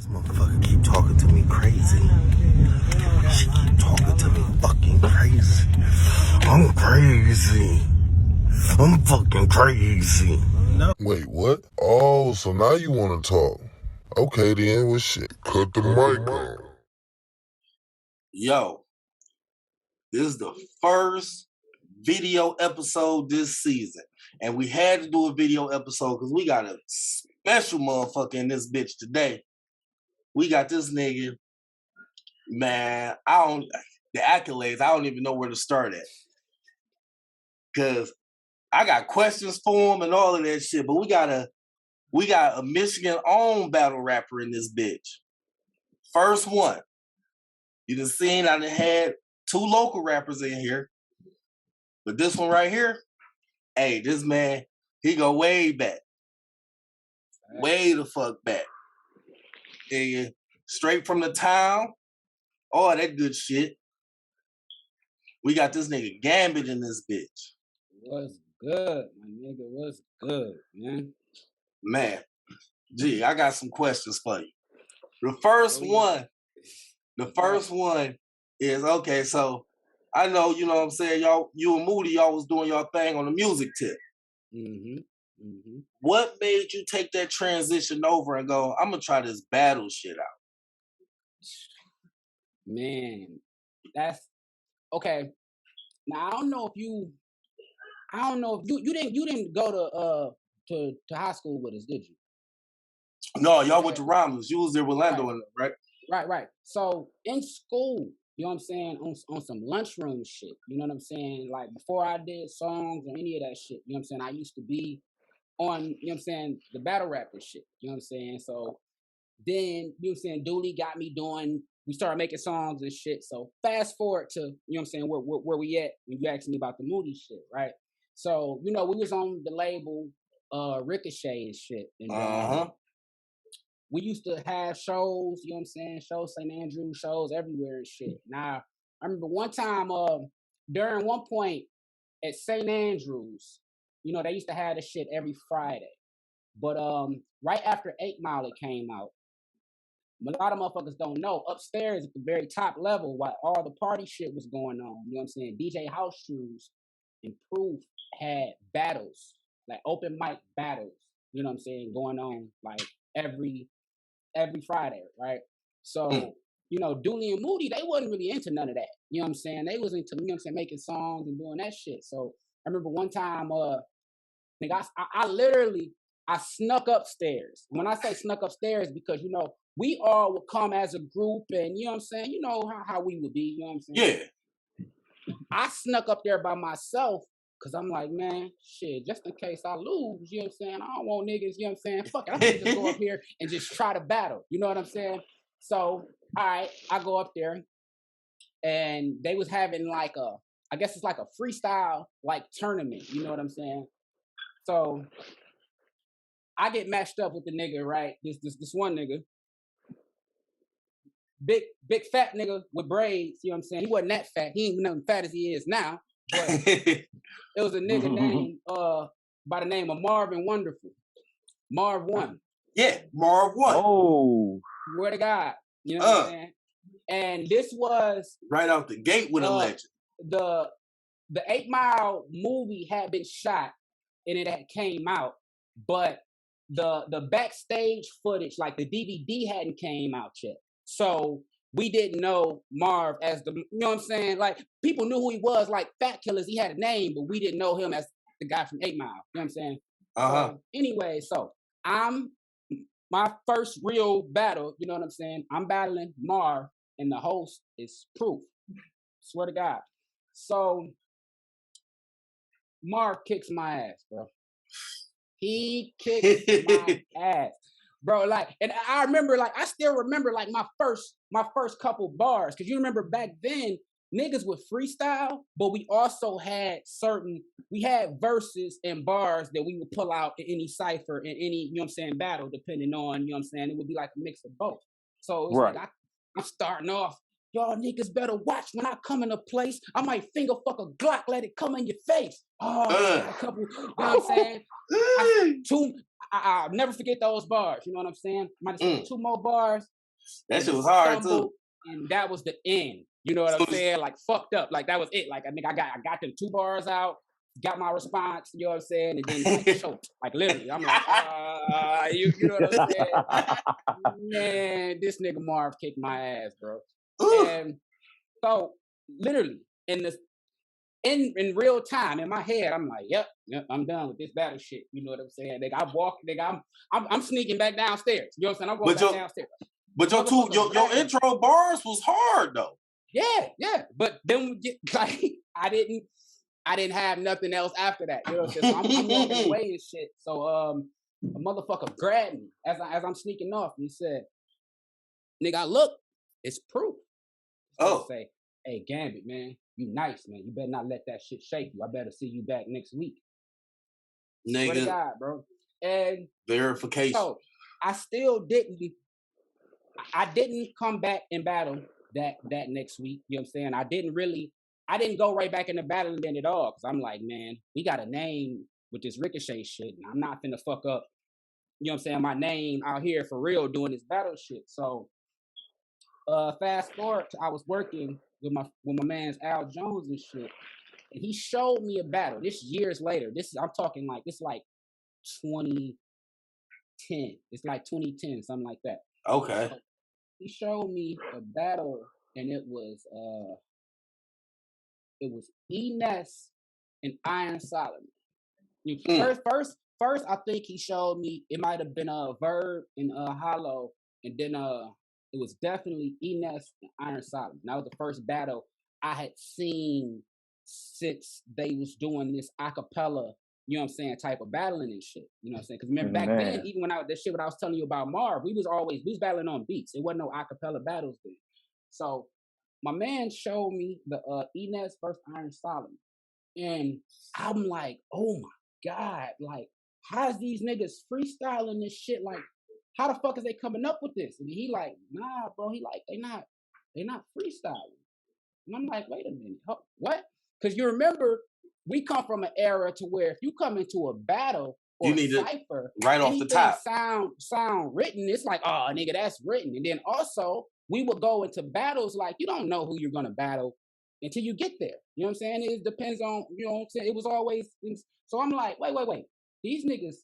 This motherfucker keep talking to me crazy. She keep talking to me fucking crazy. I'm crazy. I'm fucking crazy. No. Wait, what? Oh, so now you want to talk. Okay then, well shit, cut the mic on. Yo, this is the first video episode this season. And we had to do a video episode because we got a special motherfucker in this bitch today. We got this nigga, man, the accolades, I don't even know where to start at. Cause I got questions for him and all of that shit, but we got a Michigan-owned battle rapper in this bitch. First one. You done seen I done had two local rappers in here. But this one right here, hey, this man, he go way back. Way the fuck back. Yeah, straight from the town. All that good shit. We got this nigga Gambitt in this bitch. What's good, my nigga? What's good, man? Man, gee, I got some questions for you. The first one is, okay, so I know, you know what I'm saying, y'all, you and Moody, y'all was doing y'all thing on the music tip. What made you take that transition over and go, I'm gonna try this battle shit out? Man, that's okay. Now I don't know if you didn't go to high school with us, did you? No, y'all went to Romulus. You was there with Lando, right? Right. So in school, you know what I'm saying, on some lunchroom shit, you know what I'm saying? Like before I did songs or any of that shit, you know what I'm saying? I used to be on, you know what I'm saying, the battle rapper shit, you know what I'm saying? So then, you know what I'm saying, Dooley got me we started making songs and shit. So fast forward to, you know what I'm saying, where we at when you asked me about the Moody shit, right? So, you know, we was on the label Ricochet and shit. And we used to have shows, you know what I'm saying, shows, St. Andrew shows everywhere and shit. Now, I remember one time, during one point at St. Andrews, you know, they used to have this shit every Friday. But right after 8 Mile it came out, a lot of motherfuckers don't know, upstairs at the very top level, while all the party shit was going on, you know what I'm saying, DJ House Shoes and Proof had battles, like open mic battles, you know what I'm saying, going on like every Friday, right? So, you know, Dooley and Moody, they wasn't really into none of that. You know what I'm saying? They was into, you know what I'm saying, making songs and doing that shit. So I remember one time, nigga, I snuck upstairs. When I say snuck upstairs, because, you know, we all would come as a group and, you know what I'm saying, you know how we would be, you know what I'm saying? Yeah. I snuck up there by myself because I'm like, man, shit, just in case I lose, you know what I'm saying? I don't want niggas, you know what I'm saying? Fuck it, I'm gonna just go up here and just try to battle. You know what I'm saying? So, all right, I go up there and they was having like I guess it's like a freestyle like tournament, you know what I'm saying? So I get matched up with the nigga, right? This one nigga. Big fat nigga with braids, you know what I'm saying? He wasn't that fat. He ain't nothing fat as he is now. But it was a nigga named by the name of Marvin Wonderful. Marv One. Yeah, Marv One. Oh. Swear to God. You know what I'm saying? And this was right out the gate with a legend. The 8 Mile movie had been shot and it had came out, but the backstage footage, like the DVD hadn't came out yet. So we didn't know Marv as the, you know what I'm saying? Like, people knew who he was, like Fat Killers, he had a name, but we didn't know him as the guy from 8 Mile, you know what I'm saying? So, anyway, so my first real battle, you know what I'm saying? I'm battling Marv, and the host is Proof. Swear to God. So, Marv kicks my ass, bro. He kicked my ass. Bro, like, and I remember, like, I still remember, like, my first couple bars. Because you remember back then, niggas would freestyle, but we also had we had verses and bars that we would pull out in any cipher, in any, you know what I'm saying, battle, depending on, you know what I'm saying, it would be like a mix of both. So it's like, I'm starting off, y'all niggas better watch when I come in a place. I might finger fuck a Glock, let it come in your face. Oh, a couple, you know what I'm saying? I'll never forget those bars, you know what I'm saying? I might have said 2 more bars, That and shit was hard stumbled, too. and that was the end. You know what I'm saying? Like fucked up. Like that was it. Like I think I got them 2 bars out, got my response. You know what I'm saying? And then like choked. Like literally, I'm like, you know what I'm saying? Man, this nigga Marv kicked my ass, bro. And so literally in real time in my head, I'm like, yep, I'm done with this battle shit. You know what I'm saying? Like I walk, nigga, I'm sneaking back downstairs. You know what I'm saying? I'm going back downstairs. But your intro bars was hard though. Yeah. But then like I didn't have nothing else after that. You know what I'm saying? So I'm walking away and shit. So a motherfucker grabbed me as I'm sneaking off. And he said, "Nigga, I look, it's proof." So I say, "Hey, Gambitt, man, you nice, man. You better not let that shit shake you. I better see you back next week." Nigga, swear to God, bro. And verification. So I still didn't. I didn't come back in battle that next week. You know what I'm saying? I didn't go right back in the battle then at all. Cause I'm like, man, we got a name with this Ricochet shit. And I'm not finna fuck up, you know what I'm saying, my name out here for real doing this battle shit. So fast forward, I was working with my man's Al Jones and shit. And he showed me a battle. This years later. I'm talking like, this like 2010. It's like 2010, something like that. Okay. So he showed me a battle, and it was Enes and Iron Solomon. First, I think he showed me it might have been a Verb and Hollow, and then it was definitely Enes and Iron Solomon. That was the first battle I had seen since they was doing this acapella, you know what I'm saying, type of battling and shit. You know what I'm saying? Because remember back then, even when I was telling you about Marv, we was battling on beats. It wasn't no acapella battles then. So my man showed me the Enes versus Iron Solomon. And I'm like, oh my God, like, how's these niggas freestyling this shit? Like, how the fuck is they coming up with this? And he like, nah, bro. He like, they not freestyling. And I'm like, wait a minute, what? Because you remember, we come from an era to where if you come into a battle or you need a cipher, right off the top, sound written, it's like, oh, nigga, that's written. And then also, we would go into battles like, you don't know who you're going to battle until you get there. You know what I'm saying? It depends on, you know what I'm saying? It was always, so I'm like, wait. These niggas,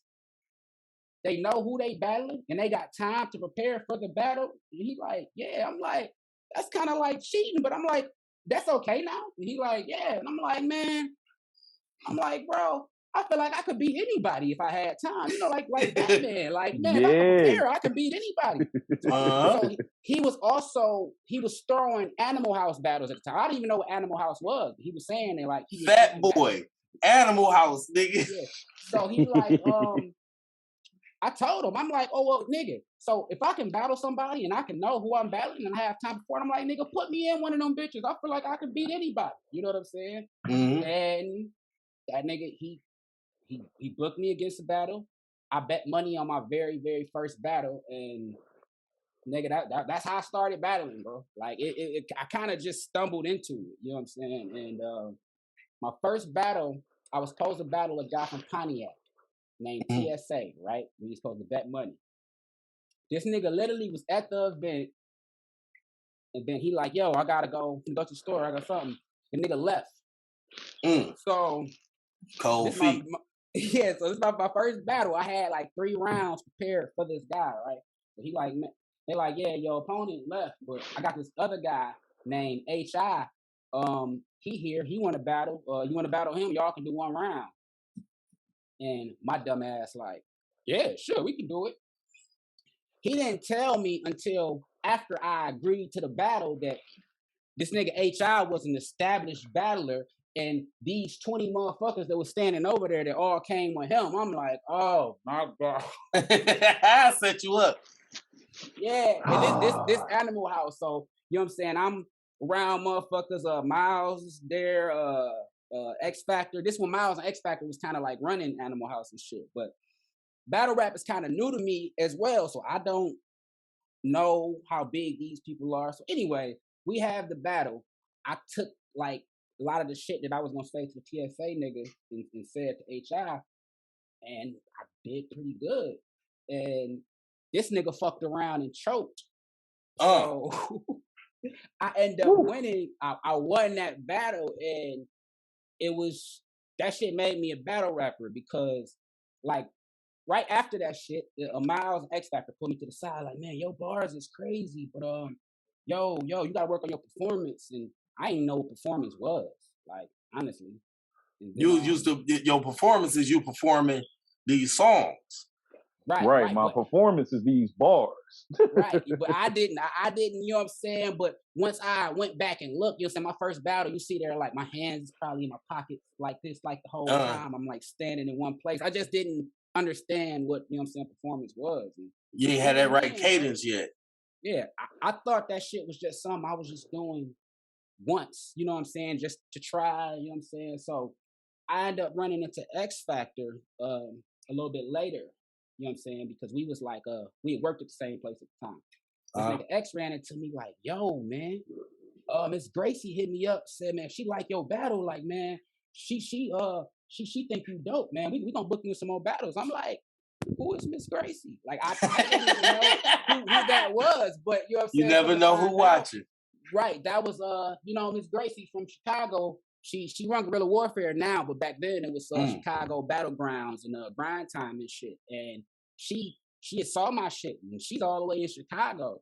they know who they battling and they got time to prepare for the battle. And he like, yeah. I'm like, that's kind of like cheating, but I'm like, that's okay now. And he like, yeah. And I'm like, man, bro, I feel like I could beat anybody if I had time. You know, like Batman. Like, man, if I prepare, I can beat anybody. So he was throwing Animal House battles at the time. I didn't even know what Animal House was. He was saying it like Fat Boy, Animal House, nigga. Yeah. So he like, I told him, I'm like, oh well, nigga. So if I can battle somebody and I can know who I'm battling and I have time before, I'm like, nigga, put me in one of them bitches. I feel like I can beat anybody. You know what I'm saying? Mm-hmm. And that nigga, he booked me against a battle. I bet money on my very, very first battle, and nigga, that's how I started battling, bro. Like I kind of just stumbled into it. You know what I'm saying? And my first battle, I was supposed to battle a guy from Pontiac named TSA, right? We was supposed to bet money. This nigga literally was at the event, and then he like, yo, I gotta go to the store. I got something. The nigga left. So cold feet. Yeah, so this is my first battle. I had like 3 rounds prepared for this guy, right? But he like, they like, yeah, your opponent left, but I got this other guy named HI. He here. He want to battle. You want to battle him? Y'all can do 1 round. And my dumb ass like, yeah, sure, we can do it. He didn't tell me until after I agreed to the battle that this nigga HI was an established battler, and these 20 motherfuckers that was standing over there that all came with him. I'm like, oh my God. I set you up. Yeah, and this Animal House. So, you know what I'm saying? I'm around motherfuckers, Miles there, X Factor. This one, Miles and X Factor was kind of like running Animal House and shit. But battle rap is kind of new to me as well, so I don't know how big these people are. So anyway, we have the battle. I took like a lot of the shit that I was gonna say to the TSA nigga and said to HI, and I did pretty good. And this nigga fucked around and choked So I end up winning. I won that battle, and it was that shit made me a battle rapper because like right after that shit, Miles X Factor pulled me to the side like, man, your bars is crazy, but yo, you gotta work on your performance, and I didn't know what performance was, like honestly. And then, You used to your performances. You performing these songs. Right. My but performance is these bars. right, but I didn't, you know what I'm saying? But once I went back and looked, you know what I'm saying, my first battle, you see there, like, my hands probably in my pockets like this, like, the whole time. I'm, like, standing in one place. I just didn't understand what, you know what I'm saying, performance was. And you ain't had that right cadence yet. Yeah, I thought that shit was just something I was just doing once, you know what I'm saying, just to try, you know what I'm saying? So I ended up running into X Factor a little bit later. You know what I'm saying? Because we was like, we had worked at the same place at the time. This nigga X ran into me like, yo, man, Miss Gracie hit me up, said, man, she like your battle. Like, man, she think you dope, man. We gonna book you in some more battles. I'm like, who is Miss Gracie? Like, I didn't even know who that was, but you know what I'm saying? You never know who watching. Right. That was, you know, Miss Gracie from Chicago. She run guerrilla warfare now, but back then it was Chicago Battlegrounds and Grind Time and shit. And she saw my shit, and she's all the way in Chicago.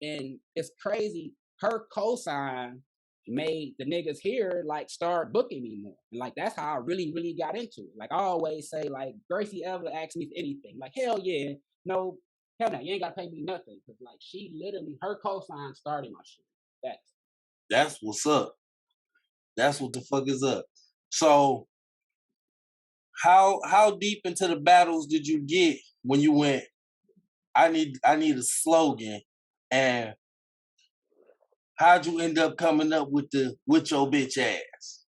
And it's crazy. Her cosign made the niggas here like start booking me more. And like that's how I really, really got into it. Like I always say, like, Gracie ever asked me for anything, like hell yeah, no, hell no, you ain't gotta pay me nothing. Cause like she literally her cosign started my shit. That's what's up. That's what the fuck is up. So how deep into the battles did you get when you went, I need a slogan, and how'd you end up coming up with your bitch ass?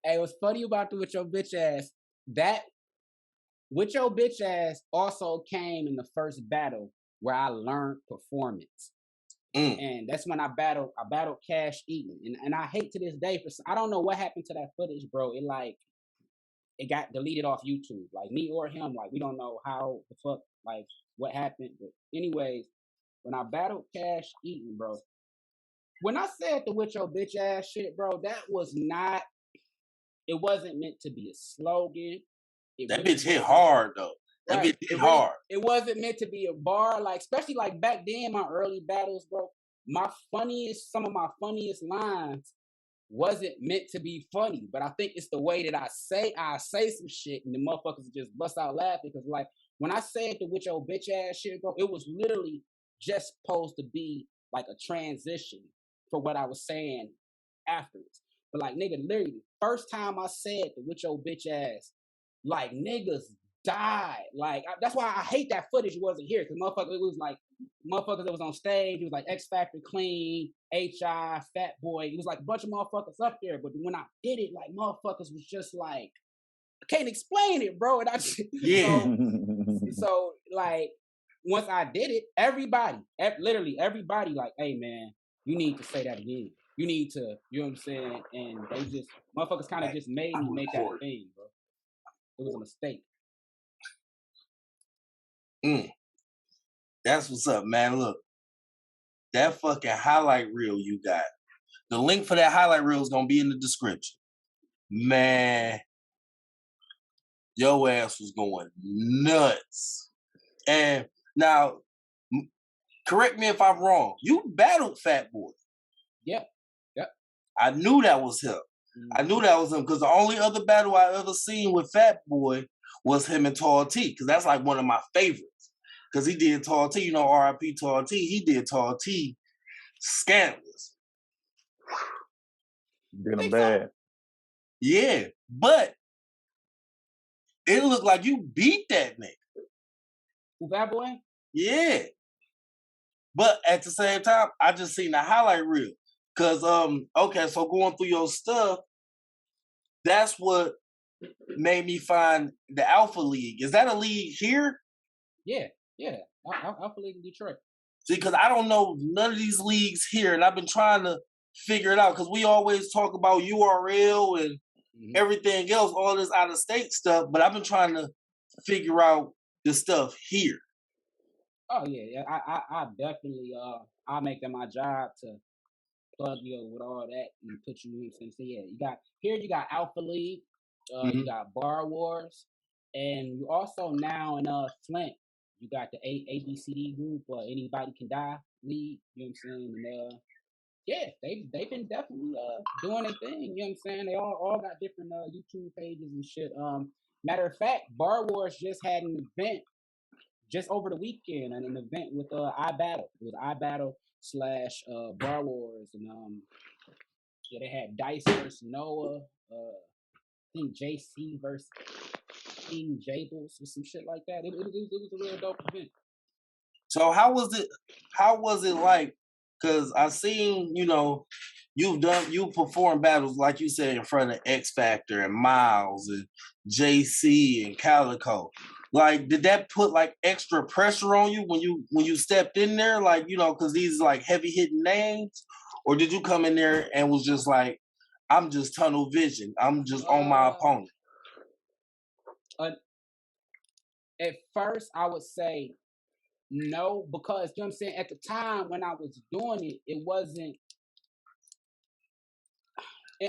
Hey, what's funny about the with your bitch ass, that with your bitch ass also came in the first battle where I learned performance. And that's when I battled Cash Eaton. And I hate to this day, I don't know what happened to that footage, bro. It got deleted off YouTube. Like me or him, like we don't know how the fuck, like what happened. But anyways, when I battled Cash Eaton, bro, when I said the with your bitch ass shit, bro, that was not, it wasn't meant to be a slogan. That bitch hit hard though. That bitch hit hard. It wasn't meant to be a bar, like especially like back then, my early battles, bro. Some of my funniest lines wasn't meant to be funny, but I think it's the way that I say some shit, and the motherfuckers just bust out laughing because like when I said the with your bitch ass shit, bro, it was literally just supposed to be like a transition for what I was saying afterwards. But like nigga, literally, first time I said the with your bitch ass, like niggas died. Like that's why I hate that footage wasn't here, because motherfuckers, it was like motherfuckers that was on stage. It was like X Factor, Clean, HI, Fat Boy. It was like a bunch of motherfuckers up there. But when I did it, like motherfuckers was just like, I can't explain it, bro. And I just, so like once I did it, literally everybody, like, hey man, you need to say that again. You need to, you know what I'm saying? And they just motherfuckers kind of just made me make that a thing, bro. It was a mistake. That's what's up, man. Look, that fucking highlight reel you got. The link for that highlight reel is gonna be in the description. Man, your ass was going nuts. And now, correct me if I'm wrong. You battled Fat Boy. Yeah. I knew that was him. I knew that was him because the only other battle I ever seen with Fat Boy was him and Tall T, because that's like one of my favorites. Because he did Tall T, you know, R.I.P. Tall T. He did Tall T scandalous. Did him bad. Yeah, but it looked like you beat that nigga. Who, Fat Boy? Yeah. But at the same time, I just seen the highlight reel. Because, okay, so going through your stuff, that's what made me find the Alpha League. Is that a league here? Yeah. Alpha League in Detroit. See, because I don't know none of these leagues here, and I've been trying to figure it out, because we always talk about URL and everything else, all this out-of-state stuff, but I've been trying to figure out the stuff here. Oh yeah, I definitely I'll make that my job to plug you with all that and put you in. So yeah, you got Alpha League, you Hmm. got Bar Wars, and you also now in Flint, you got the ABCD group, Anybody Can Die League. You know what I'm saying? And yeah, they've been definitely doing their thing. You know what I'm saying? They all got different YouTube pages and shit. Matter of fact, Bar Wars just had an event just over the weekend, an event with iBattle. It was iBattle slash Bar Wars, and yeah, they had Dice versus Noah. I think JC versus King Jables or some shit like that. It was a real dope event. So how was it? How was it like? Because I seen, you perform battles like you said in front of X Factor and Miles and JC and Calico. Like, did that put like extra pressure on you when you stepped in there? Like, because these like heavy hitting names, or did you come in there and was just like, I'm just tunnel vision. I'm just on my opponent. At first, I would say no, because you know what I'm saying. At the time when I was doing it, it wasn't.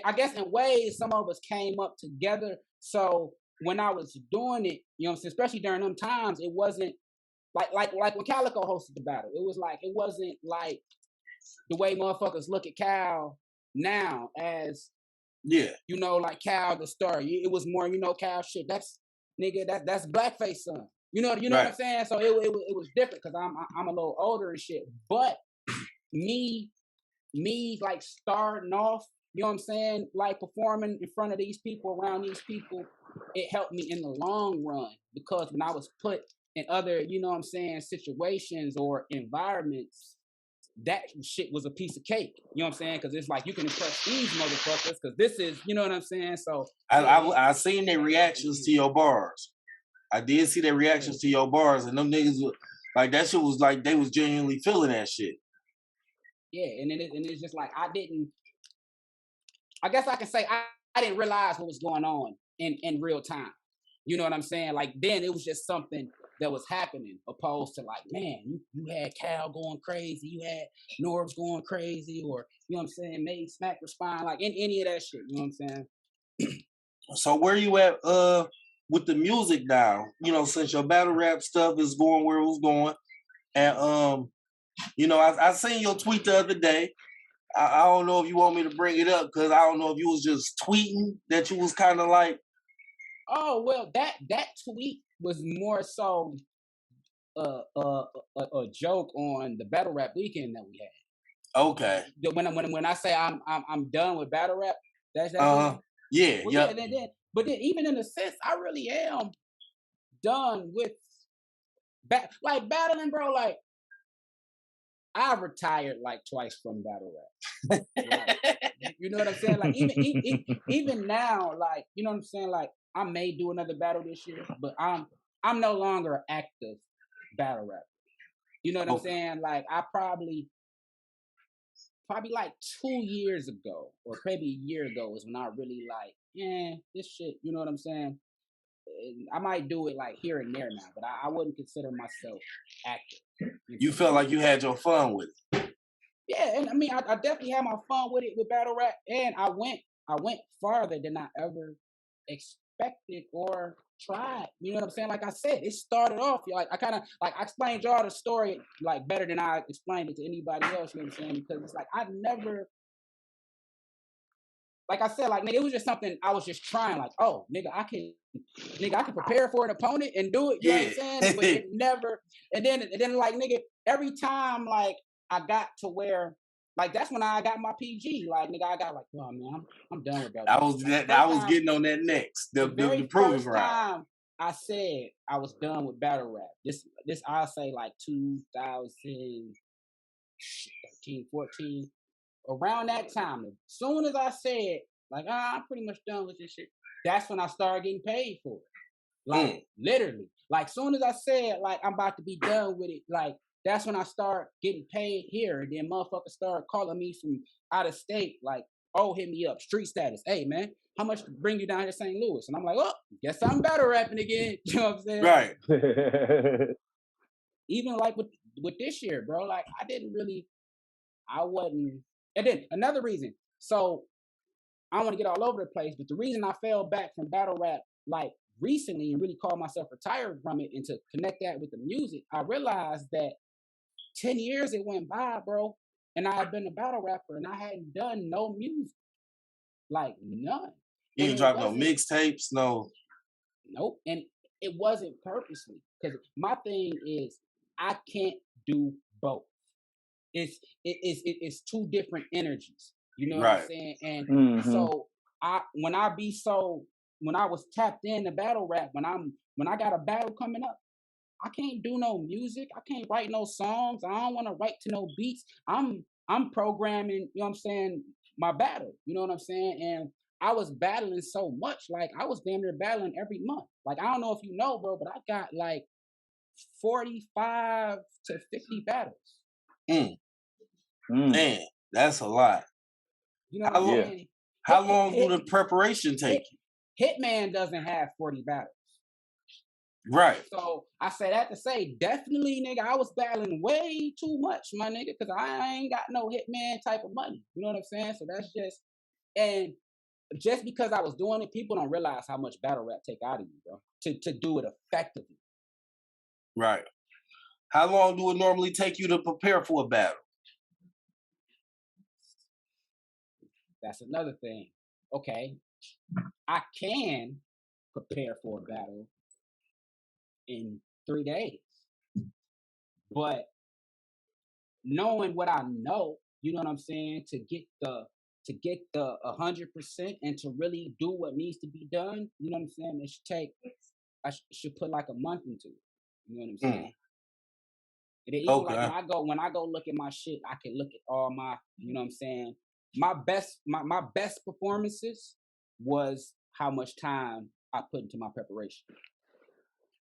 I guess in ways some of us came up together. So when I was doing it, you know what I'm saying, especially during them times, it wasn't like when Calico hosted the battle. It wasn't like the way motherfuckers look at Cal now as like Cal the star. It was more, Cal shit. That's nigga. That's blackface son. You know what I'm saying. So it was different because I'm a little older and shit. But me like starting off, you know what I'm saying, like performing in front of these people, around these people, it helped me in the long run, because when I was put in other, you know what I'm saying, situations or environments, that shit was a piece of cake. You know what I'm saying? Because it's like you can impress these motherfuckers because this is, you know what I'm saying? So I seen their reactions to your bars. I did see their reactions to your bars, and them niggas like that shit was like they was genuinely feeling that shit. Yeah, and it's just like I guess I can say I didn't realize what was going on in real time. You know what I'm saying? Like then it was just something that was happening, opposed to like, man, you had Cal going crazy, you had Norbs going crazy, or you know what I'm saying, made Smack respond, like in any of that shit. You know what I'm saying? So where you at with the music now? Since your battle rap stuff is going where it was going, and I seen your tweet the other day. I don't know if you want me to bring it up because I don't know if you was just tweeting that you was kind of like. Oh well, that tweet was more so a joke on the battle rap weekend that we had. Okay. When I say I'm done with battle rap, that's yeah, well, yeah. But then even in a sense, I really am done with like battling, bro. Like I retired like twice from battle rap. Like, you know what I'm saying? Like even now, like you know what I'm saying? Like I may do another battle this year, but I'm no longer an active battle rapper. You know what I'm saying? Like I probably like 2 years ago, or maybe a year ago, is when I really like, this shit. You know what I'm saying? I might do it like here and there now, but I wouldn't consider myself active. You felt like you had your fun with it. Yeah, and I mean, I definitely had my fun with it with battle rap, and I went farther than I ever expected or tried. You know what I'm saying? Like I said, it started off like I kind of like I explained y'all the story like better than I explained it to anybody else. You know what I'm saying? Because it's like I never. Like I said, like nigga, it was just something I was just trying. Like, oh, nigga, I can prepare for an opponent and do it. You know what I'm saying? But it never. And then, like nigga, every time like I got to where, like that's when I got my PG. Like nigga, I got like, oh man, I'm done with that. I was getting on that next. The very proving first ground. time I said I was done with battle rap. This I'll say like 2013, 14. Around that time, as soon as I said, like, I'm pretty much done with this shit, that's when I started getting paid for it. Like, literally. Like, soon as I said, like, I'm about to be done with it, like, that's when I start getting paid here. And then motherfuckers start calling me from out of state, like, oh, hit me up, street status. Hey, man, how much to bring you down to St. Louis? And I'm like, oh, guess I'm battle rapping again. You know what I'm saying? Right. Even like with with this year, bro. Like I wasn't. And then another reason. So I don't want to get all over the place, but the reason I fell back from battle rap like recently and really called myself retired from it and to connect that with the music, I realized that 10 years it went by, bro, and I had been a battle rapper and I hadn't done no music, like none. You And didn't it drop no wasn't, mixtapes, no. nope, and it wasn't purposely because my thing is I can't do both. It's two different energies. You know what I'm Right. saying? And Mm-hmm. so when I was tapped in to battle rap, when I got a battle coming up, I can't do no music. I can't write no songs. I don't want to write to no beats. I'm programming, you know what I'm saying, my battle. You know what I'm saying? And I was battling so much, like I was damn near battling every month. Like I don't know if you know, bro, but I got like 45 to 50 battles. Man, that's a lot. You know what I'm saying? How long do the preparation take you? Hitman doesn't have 40 battles. Right. So I say that to say, definitely, nigga, I was battling way too much, my nigga, because I ain't got no Hitman type of money. You know what I'm saying? So that's and just because I was doing it, people don't realize how much battle rap take out of you, bro, to do it effectively. Right. How long do it normally take you to prepare for a battle? That's another thing. Okay, I can prepare for a battle in 3 days, but knowing what I know, you know what I'm saying, to get the 100% and to really do what needs to be done, you know what I'm saying, I should put like a month into it. You know what I'm saying? And then even like when I go look at my shit, I can look at all my, you know what I'm saying, my best performances was how much time I put into my preparation.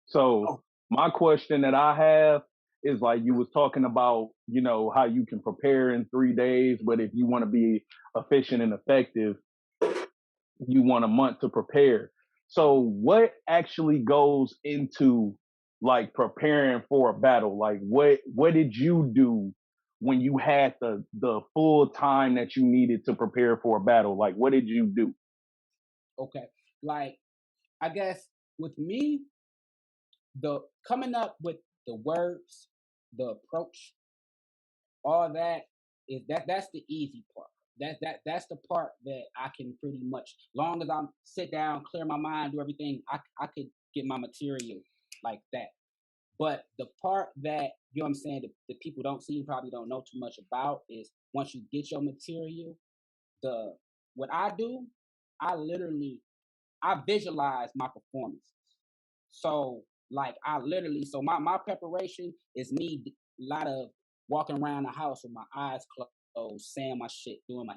So my question that I have is like you was talking about, you know, how you can prepare in 3 days, but if you want to be efficient and effective, you want a month to prepare. So what actually goes into like preparing for a battle? Like what did you do when you had the full time that you needed to prepare for a battle? Like what did you do? Okay. Like I guess with me, the coming up with the words, the approach, all that that's the easy part. That's the part that I can pretty much, long as I'm sit down, clear my mind, do everything, I could get my material like that. But the part that, you know what I'm saying, the people don't see, probably don't know too much about, is once you get your material, what I do, I visualize my performances. So like so my preparation is me a lot of walking around the house with my eyes closed, saying my shit, doing my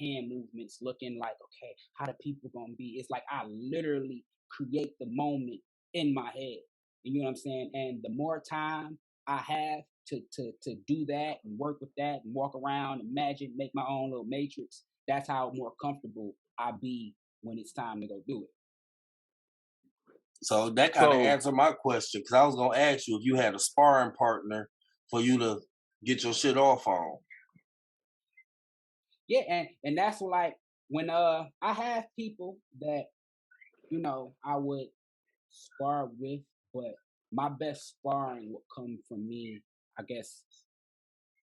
hand movements, looking like, okay, how the people gonna be? It's like I literally create the moment in my head. You know what I'm saying? And the more time I have to do that and work with that and walk around, imagine, make my own little matrix, that's how more comfortable I be when it's time to go do it. So that kind of answered my question, because I was gonna ask you if you had a sparring partner for you to get your shit off on. Yeah, and that's like when I have people that, you know, I would spar with, but my best sparring would come from me, I guess.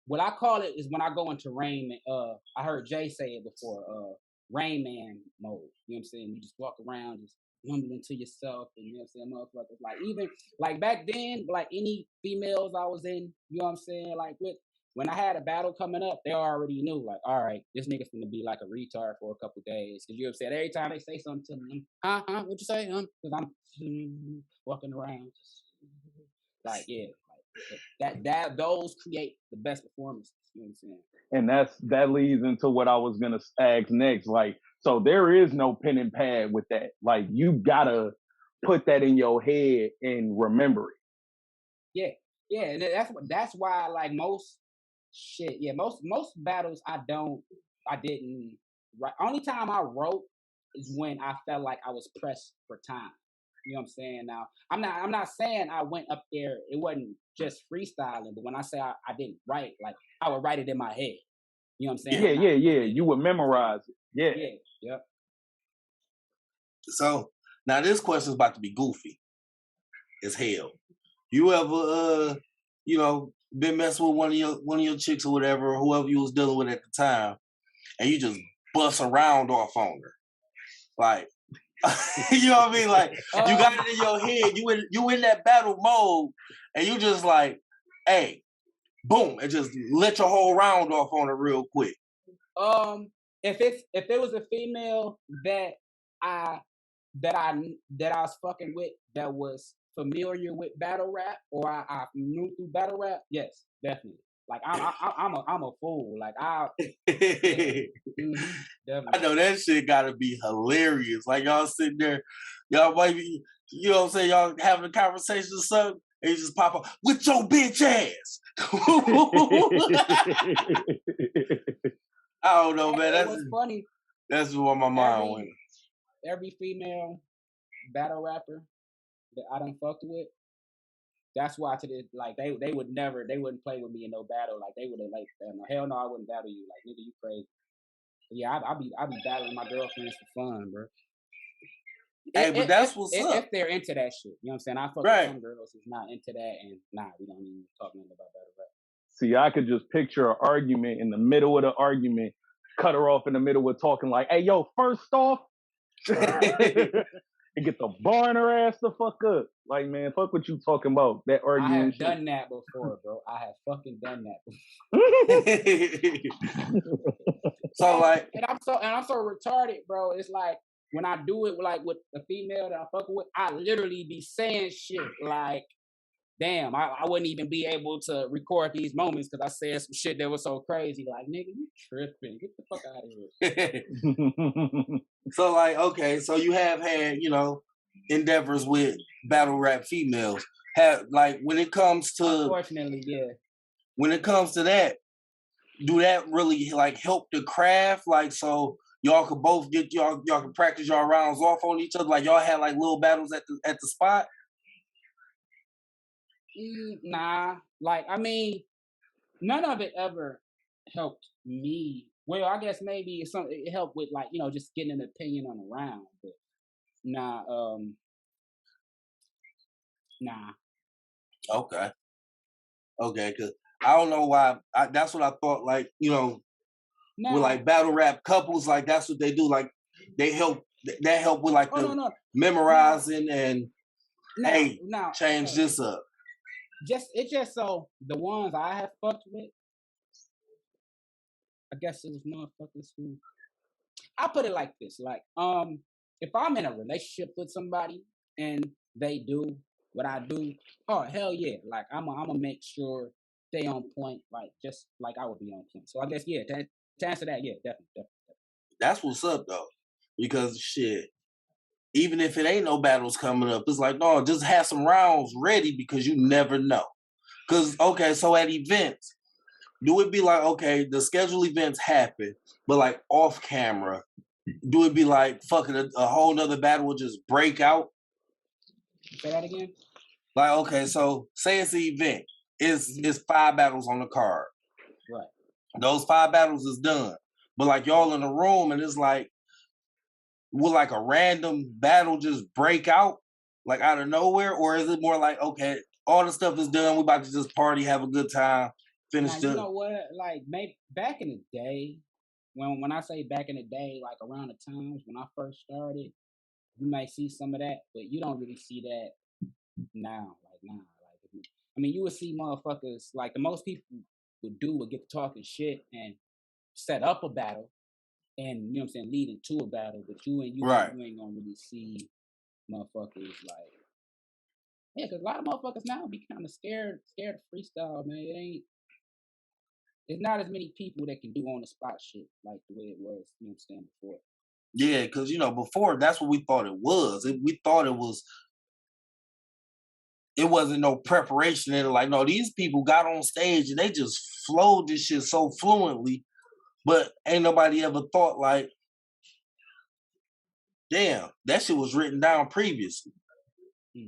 What I call it is when I go into Rain. I heard Jay say it before. Rain Man mode. You know what I'm saying? You just walk around, just mumbling to yourself, and you know what I'm saying, motherfuckers. Like even like back then, like any females I was in, you know what I'm saying, like with. When I had a battle coming up, they already knew, like, all right, this nigga's gonna be like a retard for a couple days. Cause you know what I'm saying? Every time they say something to me, what you say? Cause I'm walking around. Like, yeah, like those create the best performances. You know what I'm saying? And that leads into what I was gonna ask next. Like, so there is no pen and pad with that. Like, you gotta put that in your head and remember it. Yeah, and that's why like most battles I didn't write. Only time I wrote is when I felt like I was pressed for time. You know what I'm saying? Now, I'm not saying I went up there, it wasn't just freestyling, but when I say I didn't write, like I would write it in my head. You know what I'm saying? Yeah. You would memorize it. Yeah. Yep. So now this question is about to be goofy as hell. You ever been messing with one of your chicks or whatever, or whoever you was dealing with at the time, and you just bust a round off on her? Like, you know what I mean? Like, you got it in your head, you in that battle mode, and you just like, hey, boom, and just let your whole round off on her real quick. If it was a female that I was fucking with that was familiar with battle rap, or I knew through battle rap, yes, definitely. Like I'm a fool. Like definitely. I know that shit gotta be hilarious. Like y'all sitting there, y'all might be, you know what I'm saying, y'all having a conversation or something, and you just pop up with your bitch ass. I don't know, man. That's funny. That's where my mind went. Every female battle rapper that I done fucked with, that's why to this, like they wouldn't play with me in no battle. Like they would have like, hell no, I wouldn't battle you. Like nigga, you crazy. But yeah, I'll be battling my girlfriends for fun, bro. Hey, but that's what's up. If they're into that shit, you know what I'm saying? I fuck with some girls who's not into that, and we don't even talk nothing about battle rap. See, I could just picture an argument in the middle of the argument, cut her off in the middle with talking like, hey, yo, first off, and get the bar in her ass the fuck up. Like, man, fuck what you talking about. That argument. I have done that before, bro. I have fucking done that before. So like, and I'm so retarded, bro. It's like when I do it like with a female that I fuck with, I literally be saying shit like, damn, I wouldn't even be able to record these moments because I said some shit that was so crazy. Like, nigga, you tripping. Get the fuck out of here. So, like, okay, so you have had, endeavors with battle rap females. Like, when it comes to... Unfortunately, yeah. When it comes to that, do that really, like, help the craft? Like, so y'all could both get, y'all can practice y'all rounds off on each other? Like, y'all had, like, little battles at the spot? Nah, like I mean, none of it ever helped me. Well, I guess maybe it helped with like just getting an opinion on a round, but nah. Okay, because I don't know why. That's what I thought. Like with like battle rap couples, like that's what they do. Like they help. That help with like memorizing and change this up. It's just so the ones I have fucked with, I guess it was motherfuckers who, I put it like this, like, if I'm in a relationship with somebody and they do what I do, oh, hell yeah, like, I'm gonna make sure they on point, like, just like I would be on point. So I guess, yeah, to answer that, yeah, definitely. That's what's up, though, because shit, even if it ain't no battles coming up, it's like, no, just have some rounds ready because you never know. Because, okay, so at events, do it be like, okay, the scheduled events happen, but like off camera, do it be like fucking a whole nother battle will just break out? Say that again? Like, okay, so say it's an event. It's 5 battles on the card. Right. Those 5 battles is done. But like y'all in the room and it's like, will like a random battle just break out like out of nowhere, or is it more like, okay, all the stuff is done, we about to just party, have a good time, finish now, you know what, like maybe back in the day, when I say back in the day, like around the times when I first started, you might see some of that, but you don't really see that now. Like I mean, you would see motherfuckers, like the most people would get to talking shit and set up a battle, and you know what I'm saying, lead into a battle, but you ain't gonna really see motherfuckers like, yeah, because a lot of motherfuckers now be kind of scared to freestyle, man. There's not as many people that can do on the spot shit like the way it was, you know what I'm saying, before. Yeah, because before that's what we thought it was. We thought it wasn't no preparation in it. Like, no, these people got on stage and they just flowed this shit so fluently. But ain't nobody ever thought like, damn, that shit was written down previously. Yeah.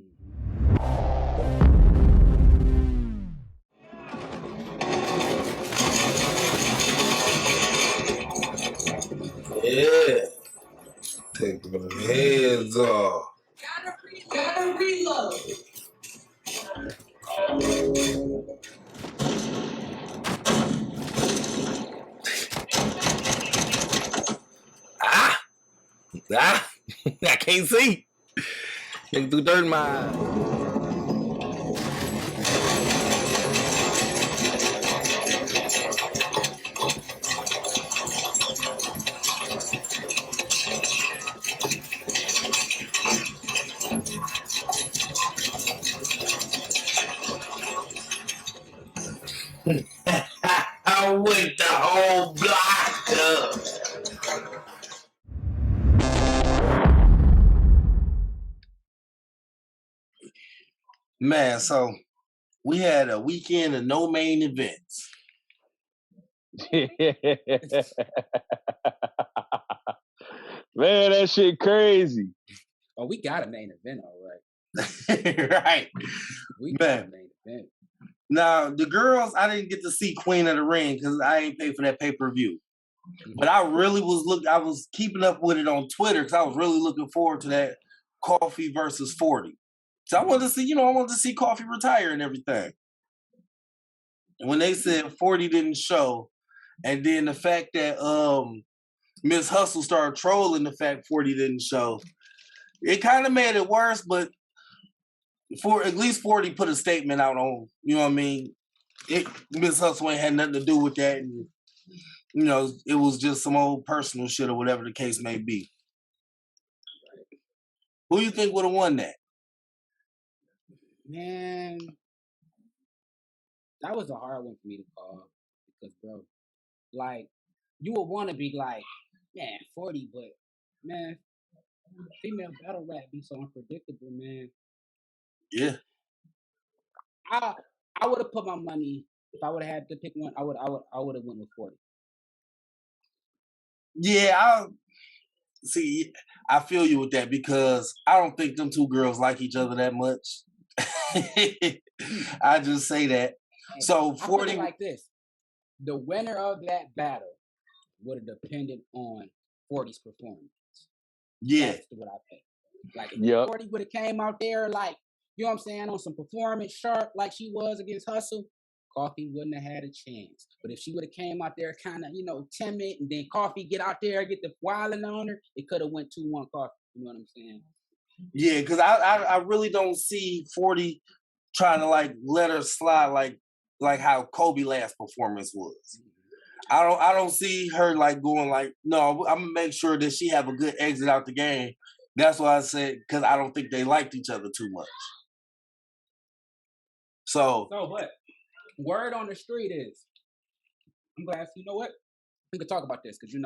Take the heads off. Gotta reload. Ah! I can't see. Nigga threw dirt in my eye. I went the whole block up. Man, so we had a weekend of no main events. Man, that shit crazy. Oh, we got a main event, all right. Right. We got a main event. Now, the girls, I didn't get to see Queen of the Ring because I ain't paid for that pay-per-view. But I really I was keeping up with it on Twitter because I was really looking forward to that Coffee versus 40. So I wanted to see, I wanted to see Coffee retire and everything. And when they said 40 didn't show, and then the fact that Miss Hustle started trolling the fact 40 didn't show, it kind of made it worse, but for at least 40 put a statement out on, you know what I mean? Miss Hustle ain't had nothing to do with that. And, it was just some old personal shit or whatever the case may be. Who you think would have won that? Man, that was a hard one for me to call because, bro, like, you would want to be like, man, 40, but, man, female battle rap be so unpredictable, man. Yeah. I would have put my money, if I would have had to pick one, I would have went with 40. Yeah, I feel you with that because I don't think them two girls like each other that much. I just say that. Hey, So I 40 put it like this. The winner of that battle would have depended on 40's performance. Yeah. That's what I think. Like if 40 would have came out there like, you know what I'm saying, on some performance sharp like she was against Hustle, Coffee wouldn't have had a chance. But if she would have came out there kind of, timid, and then Coffee get out there, get the wilding on her, it could have went 2-1 Coffee. You know what I'm saying? Yeah, because I really don't see 40 trying to like let her slide like how Kobe last performance was. I don't see her like going like, no, I'm gonna make sure that she have a good exit out the game. That's why I said because I don't think they liked each other too much. So what? Word on the street is, I'm glad, you know what? We can talk about this because,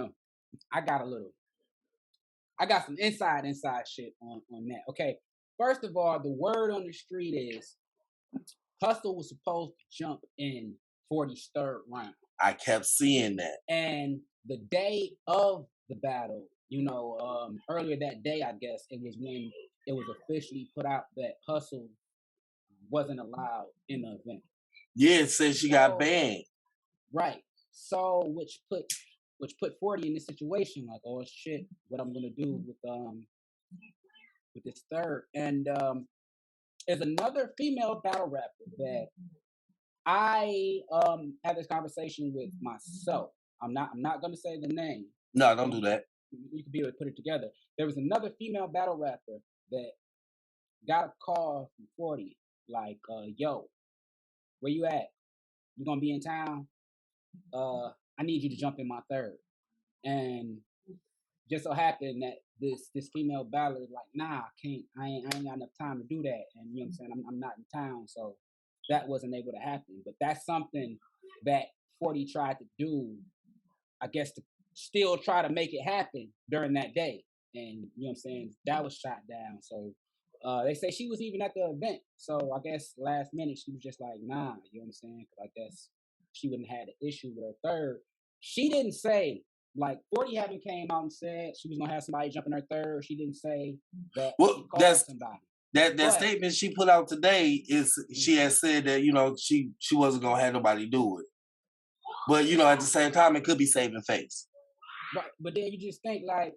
I got some inside shit on that. Okay, first of all, the word on the street is Hustle was supposed to jump in 40's third round. I kept seeing that. And the day of the battle, earlier that day, I guess, it was when it was officially put out that Hustle wasn't allowed in the event. Yeah, it said she got banned. Right. So which put 40 in this situation, like, oh shit, what I'm gonna do with this third. And there's another female battle rapper that I had this conversation with myself. I'm not gonna say the name. No, don't do that. You could be able to put it together. There was another female battle rapper that got a call from 40, like, yo, where you at? You gonna be in town? I need you to jump in my third. And just so happened that this female battler was like, nah, I ain't got enough time to do that. And you know what I'm saying? I'm not in town, so that wasn't able to happen. But that's something that 40 tried to do, I guess, to still try to make it happen during that day. And you know what I'm saying? That was shot down. So they say she was even at the event. So I guess last minute she was just like, nah, you know what I'm saying? Because I guess she wouldn't have had an issue with her third. She didn't say, like, 40 haven't came out and said she was going to have somebody jump in her third. She didn't say that she called somebody. that But statement she put out today is she has said that she wasn't gonna have nobody do it, but at the same time it could be saving face. right, but then you just think like,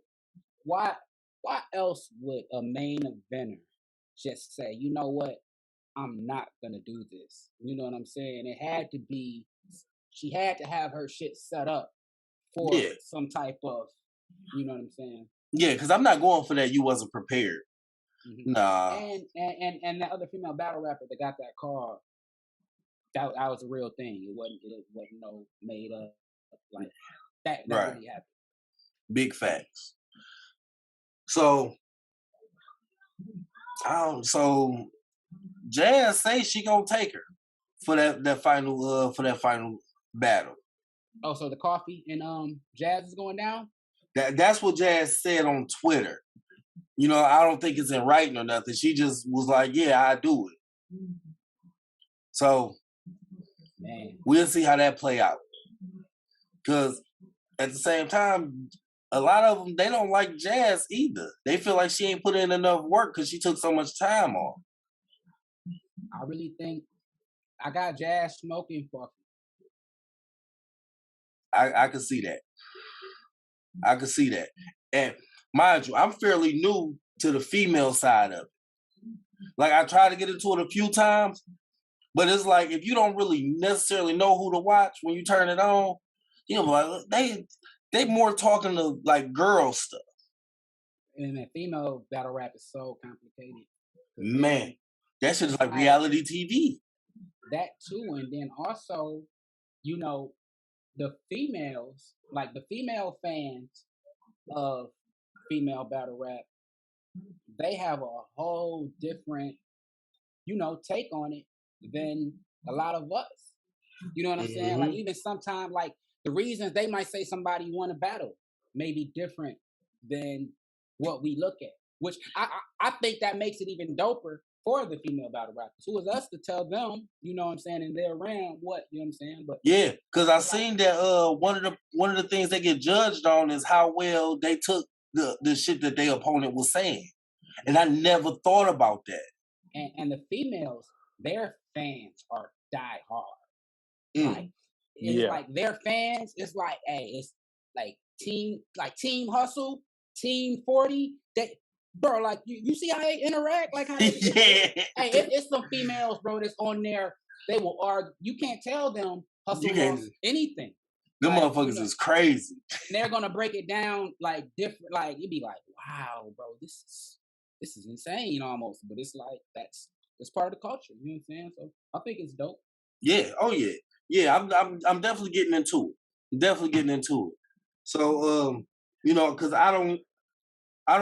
why else would a main eventer just say, you know what, I'm not gonna do this? You know what I'm saying? It had to be, she had to have her shit set up for Yeah, some type of, you know what I'm saying? yeah, because I'm not going for that. You wasn't prepared. hmm Nah, And that other female battle rapper that got that car, that was a real thing. It wasn't no made up, like that right. really happened. Big facts. So, so Jazz say she gonna take her for that final battle. Oh, so the coffee and Jazz is going down? That's what Jazz said on Twitter. I don't think it's in writing or nothing. She just was like, "Yeah, I do it." So Man, we'll see how that play out. Because at the same time, a lot of them, they don't like Jazz either. They feel like she ain't put in enough work because she took so much time off. I really think I got Jazz smoking for. I can see that. I can see that. And mind you, I'm fairly new to the female side of it. Like I tried to get into it a few times, but it's like if you don't really necessarily know who to watch when you turn it on, like they more talking to like girl stuff. And the female battle rap is so complicated. Man, that shit is like reality TV. That too, and then also, the females, like the female fans of female battle rap, they have a whole different, take on it than a lot of us. You know what I'm saying? Like even sometimes, like the reasons they might say somebody won a battle may be different than what we look at. Which I think that makes it even doper for the female battle rappers. Who is us to tell them, you know what I'm saying, in their round what, you know what I'm saying? But yeah, because I seen that one of the things they get judged on is how well they took the shit that their opponent was saying. And I never thought about that. And the females, their fans are die hard. Like Yeah. like their fans, it's like, hey, it's like team hustle, team 40. They, bro, like you see how they interact, like how they Yeah. hey, it's some females, bro, that's on there. They will argue. You can't tell them hustle lost anything. Them Like, motherfuckers is crazy. They're gonna break it down like different. Like you'd be like, wow, bro, this is insane almost. But it's like it's part of the culture. You know what I'm saying? So I think it's dope. Yeah. Oh yeah. Yeah. I'm definitely getting into it. Definitely getting into it. So because I don't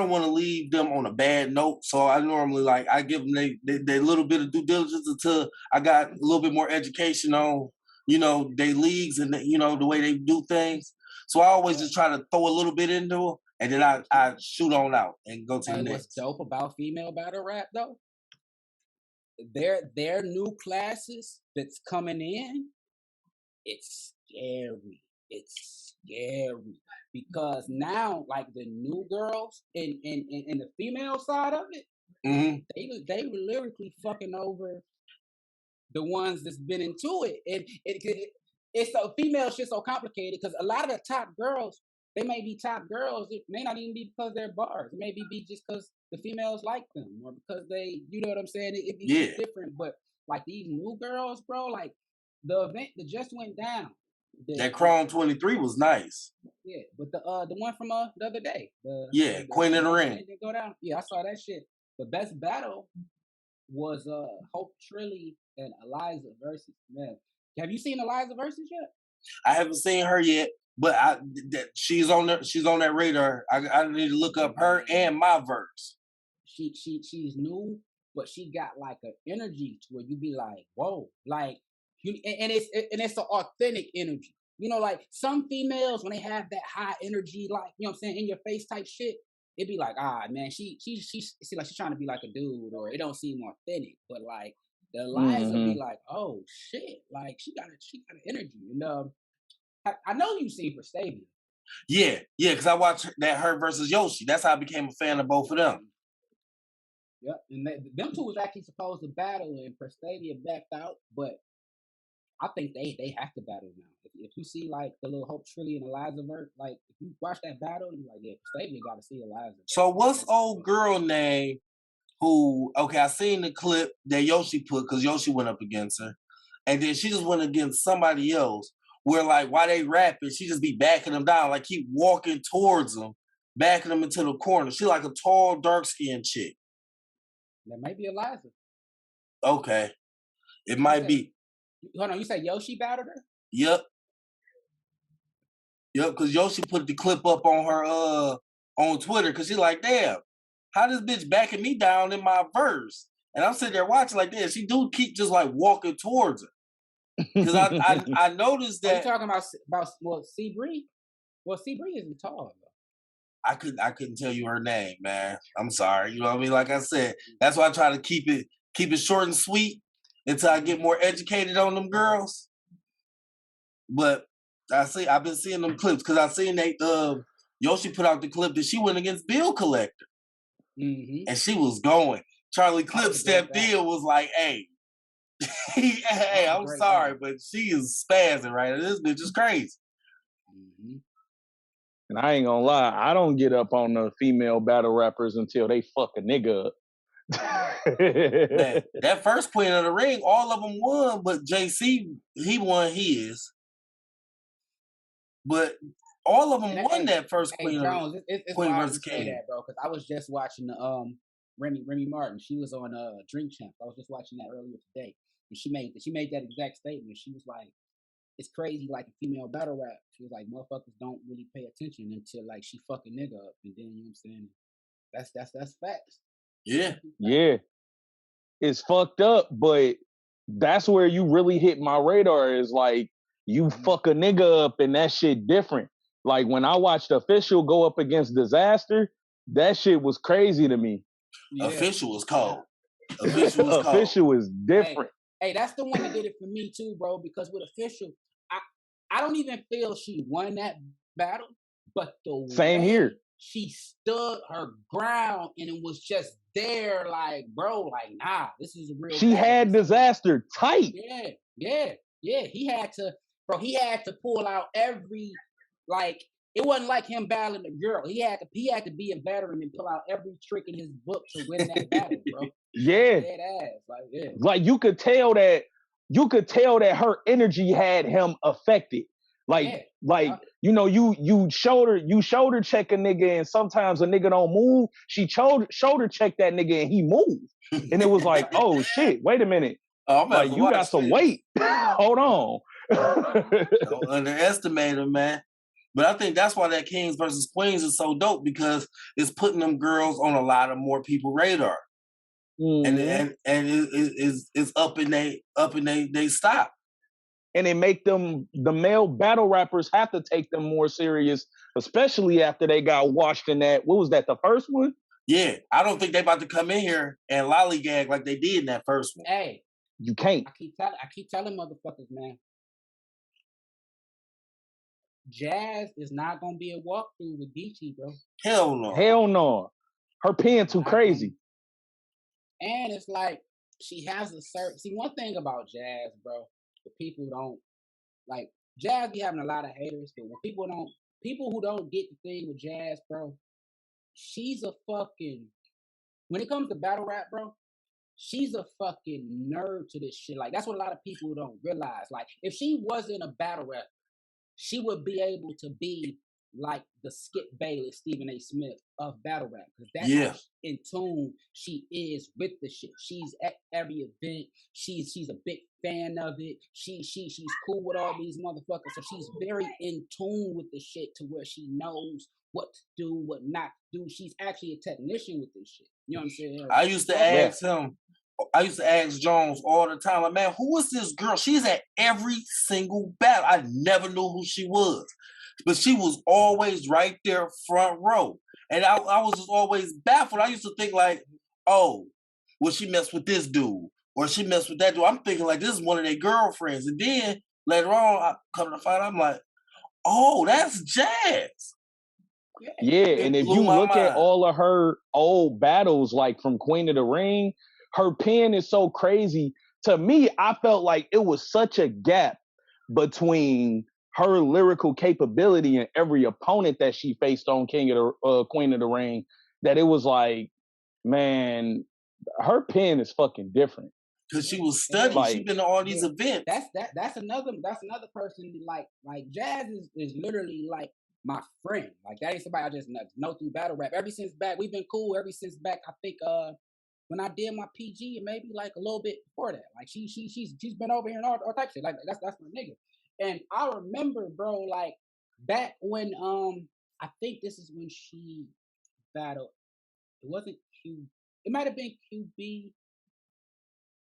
want to leave them on a bad note. So I normally I give them they little bit of due diligence until I got a little bit more education on they leagues and the way they do things. So I always just try to throw a little bit into it, and then I shoot on out and go to the next. What's dope about female battle rap though? Their new classes that's coming in, it's scary. It's scary because now, like the new girls in the female side of it, they were lyrically fucking over the ones that's been into it, and it's so female shit so complicated because a lot of the top girls, they may be top girls. It may not even be because they're bars. It may be just because the females like them or because they, you know what I'm saying? It be different. But like these new girls, bro, like the event that just went down. That Chrome 23 was nice. Yeah, but the one from the other day. Queen of the Ring. Didn't go down. Yeah, I saw that shit. The best battle was Hope Trilly and Eliza versus. Man, have you seen Eliza versus yet? I haven't seen her yet, but she's on that radar. I need to look up her and my verse. She's new, but she got like an energy to where you be like, whoa, like and it's an authentic energy. Like some females when they have that high energy, like you know what I'm saying, in your face type shit, it'd be like, man, she like she's trying to be like a dude, or it don't seem authentic. But like the Eliza be like, oh shit, like she got an energy. And I know you've seen Prestavia. Yeah, because I watched her versus Yoshi. That's how I became a fan of both of them. Yep. And them two was actually supposed to battle, and Prestavia backed out. But I think they have to battle now. If you see like the little Hope Trilly and Eliza Vert, like if you watch that battle, you're like, yeah, Prestavia got to see Eliza. So what's old girl name? Who? Okay, I seen the clip that Yoshi put because Yoshi went up against her, and then she just went against somebody else. Where like while they rapping, she just be backing them down, like keep walking towards them, backing them into the corner. She like a tall, dark skinned chick. That might be Eliza. Okay, it might be. Hold on, you said Yoshi battled her? Yep. Yep, because Yoshi put the clip up on her on Twitter because she like, damn, how this bitch backing me down in my verse? And I'm sitting there watching like, damn, she do keep just like walking towards her. Because I noticed that. Are you talking about well, C Bree? Well, C Bree isn't tall though. I couldn't tell you her name, man. I'm sorry. You know what I mean? Like I said, that's why I try to keep it short and sweet until I get more educated on them girls. But I've been seeing them clips because I seen Yoshi put out the clip that she went against Bill Collector. Mm-hmm. And she was going. Charlie Clip stepped in and was like, hey, hey, I'm sorry, but she is spazzing right now. This bitch is crazy. Mm-hmm. And I ain't gonna lie, I don't get up on the female battle rappers until they fuck a nigga up. Man, that first Queen of the Ring, all of them won, but JC, he won his. But all of them won that first Queen Jones, it's Queen wild versus to say King. that, bro, because I was just watching the Remy Martin. She was on Drink Champ. I was just watching that earlier today, and she made that exact statement. She was like, "It's crazy, like a female battle rap." She was like, "Motherfuckers don't really pay attention until like she fuck a nigga up, and then you know what I'm saying." That's facts. Yeah, yeah, it's fucked up, but that's where you really hit my radar. Is like you fuck a nigga up, and that shit different. Like when I watched Official go up against Disaster, that shit was crazy to me. Yeah. Official was cold. Official was cold. Official is different. Hey, that's the one that did it for me too, bro. Because with Official, I don't even feel she won that battle, but the same way here. She stood her ground and it was just there, like, bro, like, nah, this is a real. She had Disaster tight. Yeah. He had to pull out every, like, it wasn't like him battling a girl. He had to be a veteran and pull out every trick in his book to win that battle, bro. Yeah. Dead ass. Like, yeah. Like you could tell that her energy had him affected. Like, you know, you shoulder check a nigga, and sometimes a nigga don't move. She shoulder check that nigga and he moved. And it was like, oh shit, wait a minute. Oh, like you got some weight. Hold on. Don't underestimate him, man. But I think that's why that Kings versus Queens is so dope, because it's putting them girls on a lot of more people's radar. Mm-hmm. And it's up in they stop. And it make them, the male battle rappers, have to take them more serious, especially after they got washed in that. What was that? The first one? Yeah, I don't think they about to come in here and lollygag like they did in that first one. Hey, you can't. I keep telling motherfuckers, man. Jazz is not gonna be a walkthrough with Geechee, bro. Hell no. Hell no. Her pen too crazy. And it's like she has a certain. See, one thing about Jazz, bro, the people don't like. Jazz be having a lot of haters, but when people who don't get the thing with Jazz, bro, she's a fucking. When it comes to battle rap, bro, she's a fucking nerd to this shit. Like that's what a lot of people don't realize. Like if she wasn't a battle rap, she would be able to be like the Skip Bayless, Stephen A. Smith of battle rap, because that's how in tune she is with the shit. She's at every event. She's a big fan of it. She's cool with all these motherfuckers. So she's very in tune with the shit to where she knows what to do, what not to do. She's actually a technician with this shit. You know what I'm saying? I used to ask Jones all the time, like, man, who is this girl? She's at every single battle. I never knew who she was. But she was always right there front row. And I was just always baffled. I used to think like, oh, well, she messed with this dude or she messed with that dude. I'm thinking like this is one of their girlfriends. And then later on, I come to find out, I'm like, oh, that's Jazz. Yeah, It and if blew you my look at mind. all of her old battles, like from Queen of the Ring, her pen is so crazy. To me, I felt like it was such a gap between her lyrical capability and every opponent that she faced on Queen of the Ring that it was like, man, her pen is fucking different. Cause she was And then, studying. She Like, been to all these then events. that's another person like Jazz is literally like my friend. Like that ain't somebody I just know through battle rap. Ever since back, we've been cool ever since back. I think when I did my PG and maybe like a little bit before that. Like she's been over here and all type of shit. Like that's my nigga. And I remember, bro, like back when I think this is when she battled. It wasn't Q. It might have been QB.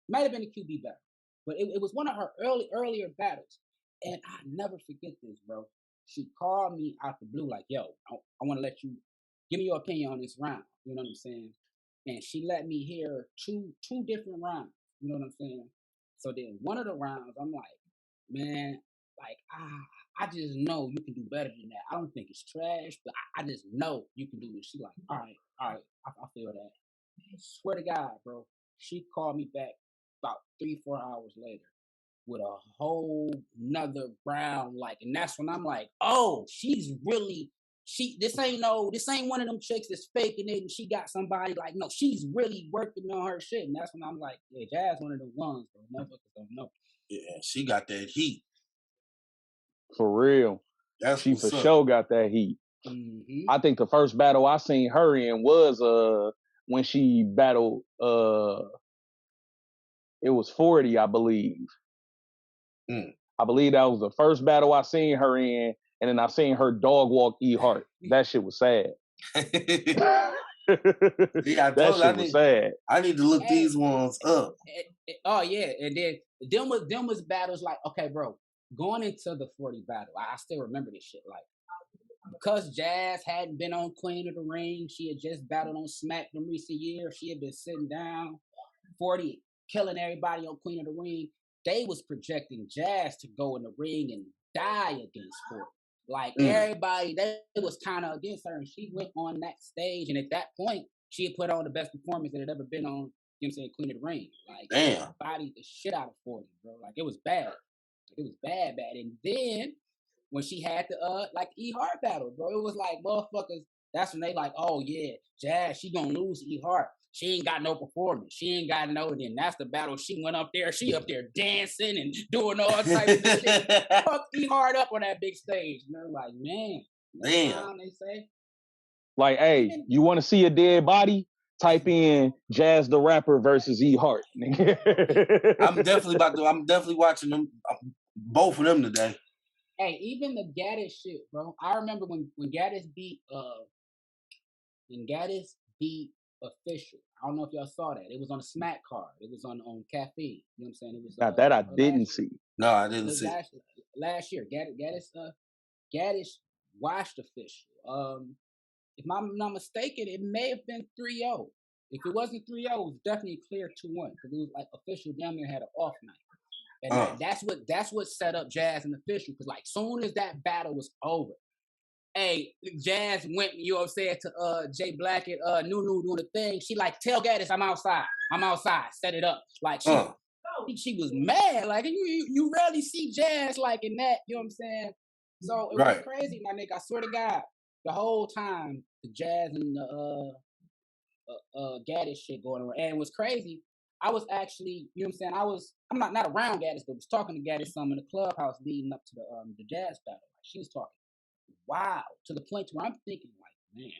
Might have been a QB battle, but it was one of her earlier battles, and I never forget this, bro. She called me out the blue, like, "Yo, I want to let you give me your opinion on this round." You know what I'm saying? And she let me hear two different rounds. You know what I'm saying? So then one of the rounds, I'm like, man, like I just know you can do better than that. I don't think it's trash, but I just know you can do it. She like, all right, I feel that. Swear to God, bro. She called me back about 3-4 hours later with a whole nother round, like, and that's when I'm like, oh, she's really this ain't one of them chicks that's faking it and she got somebody like, no, she's really working on her shit. And that's when I'm like, yeah, Jazz one of the ones, bro. Motherfuckers don't know. Yeah, she got that heat. for real. That's She what's for up. sure got that heat. Mm-hmm. I think the first battle I seen her in was when she battled it was 40, I believe. Mm. I believe that was the first battle I seen her in, and then I seen her dog walk E Hart. That shit was sad. Yeah, I That told you shit was sad. I need to look Hey, these ones up. oh yeah, and then them was battles like, okay, bro, going into the 40 battle, I still remember this shit. Like, because Jazz hadn't been on Queen of the Ring, she had just battled on Smack in recent years. She had been sitting down, 40 killing everybody on Queen of the Ring. They was projecting Jazz to go in the ring and die against 40. Like everybody, they was kind of against her, and she went on that stage, and at that point, she had put on the best performance that had ever been on. You know what I'm saying, Queen of the Ring. Like, Damn. bodied the shit out of 40, bro. Like, it was bad. Like, it was bad. And then when she had the like E Hart battle, bro, it was like motherfuckers. That's when they like, oh yeah, Jazz, she gonna lose E Hart. She ain't got no performance. She ain't got no. Then that's the battle. She went up there. She up there dancing and doing all types of shit. Fuck E Hart up on that big stage. And they're like, man, Damn. they say. Like, hey, you want to see a dead body? Type in Jazz the Rapper versus E Hart. I'm definitely watching them, both of them today. Hey, even the Gaddis shit, bro. I remember when Gaddis beat Official. I don't know if y'all saw that. It was on a Smack card. It was on Cafe. You know what I'm saying? It was Now that I didn't see. No, I didn't see. Last year, Gaddis watched Official. If I'm not mistaken, it may have been 3-0. If it wasn't 3-0, it was definitely a clear 2-1 because it was like Official damn near had an off night. And that's what set up Jazz and Official, because like soon as that battle was over, hey, Jazz went, you know what I'm saying, to Jay Blackett, Nunu doing the thing. She like, tell Gaddis I'm outside, set it up. Like she was mad. Like you rarely see Jazz like in that, you know what I'm saying? So it was crazy, my nigga. I swear to God, the whole time the Jazz and the Gaddis shit going on. And it was crazy. I was actually, you know what I'm saying, I'm not around Gaddis, but was talking to Gaddis some in the clubhouse leading up to the Jazz battle. Like, she was talking wow, to the point where I'm thinking like, man.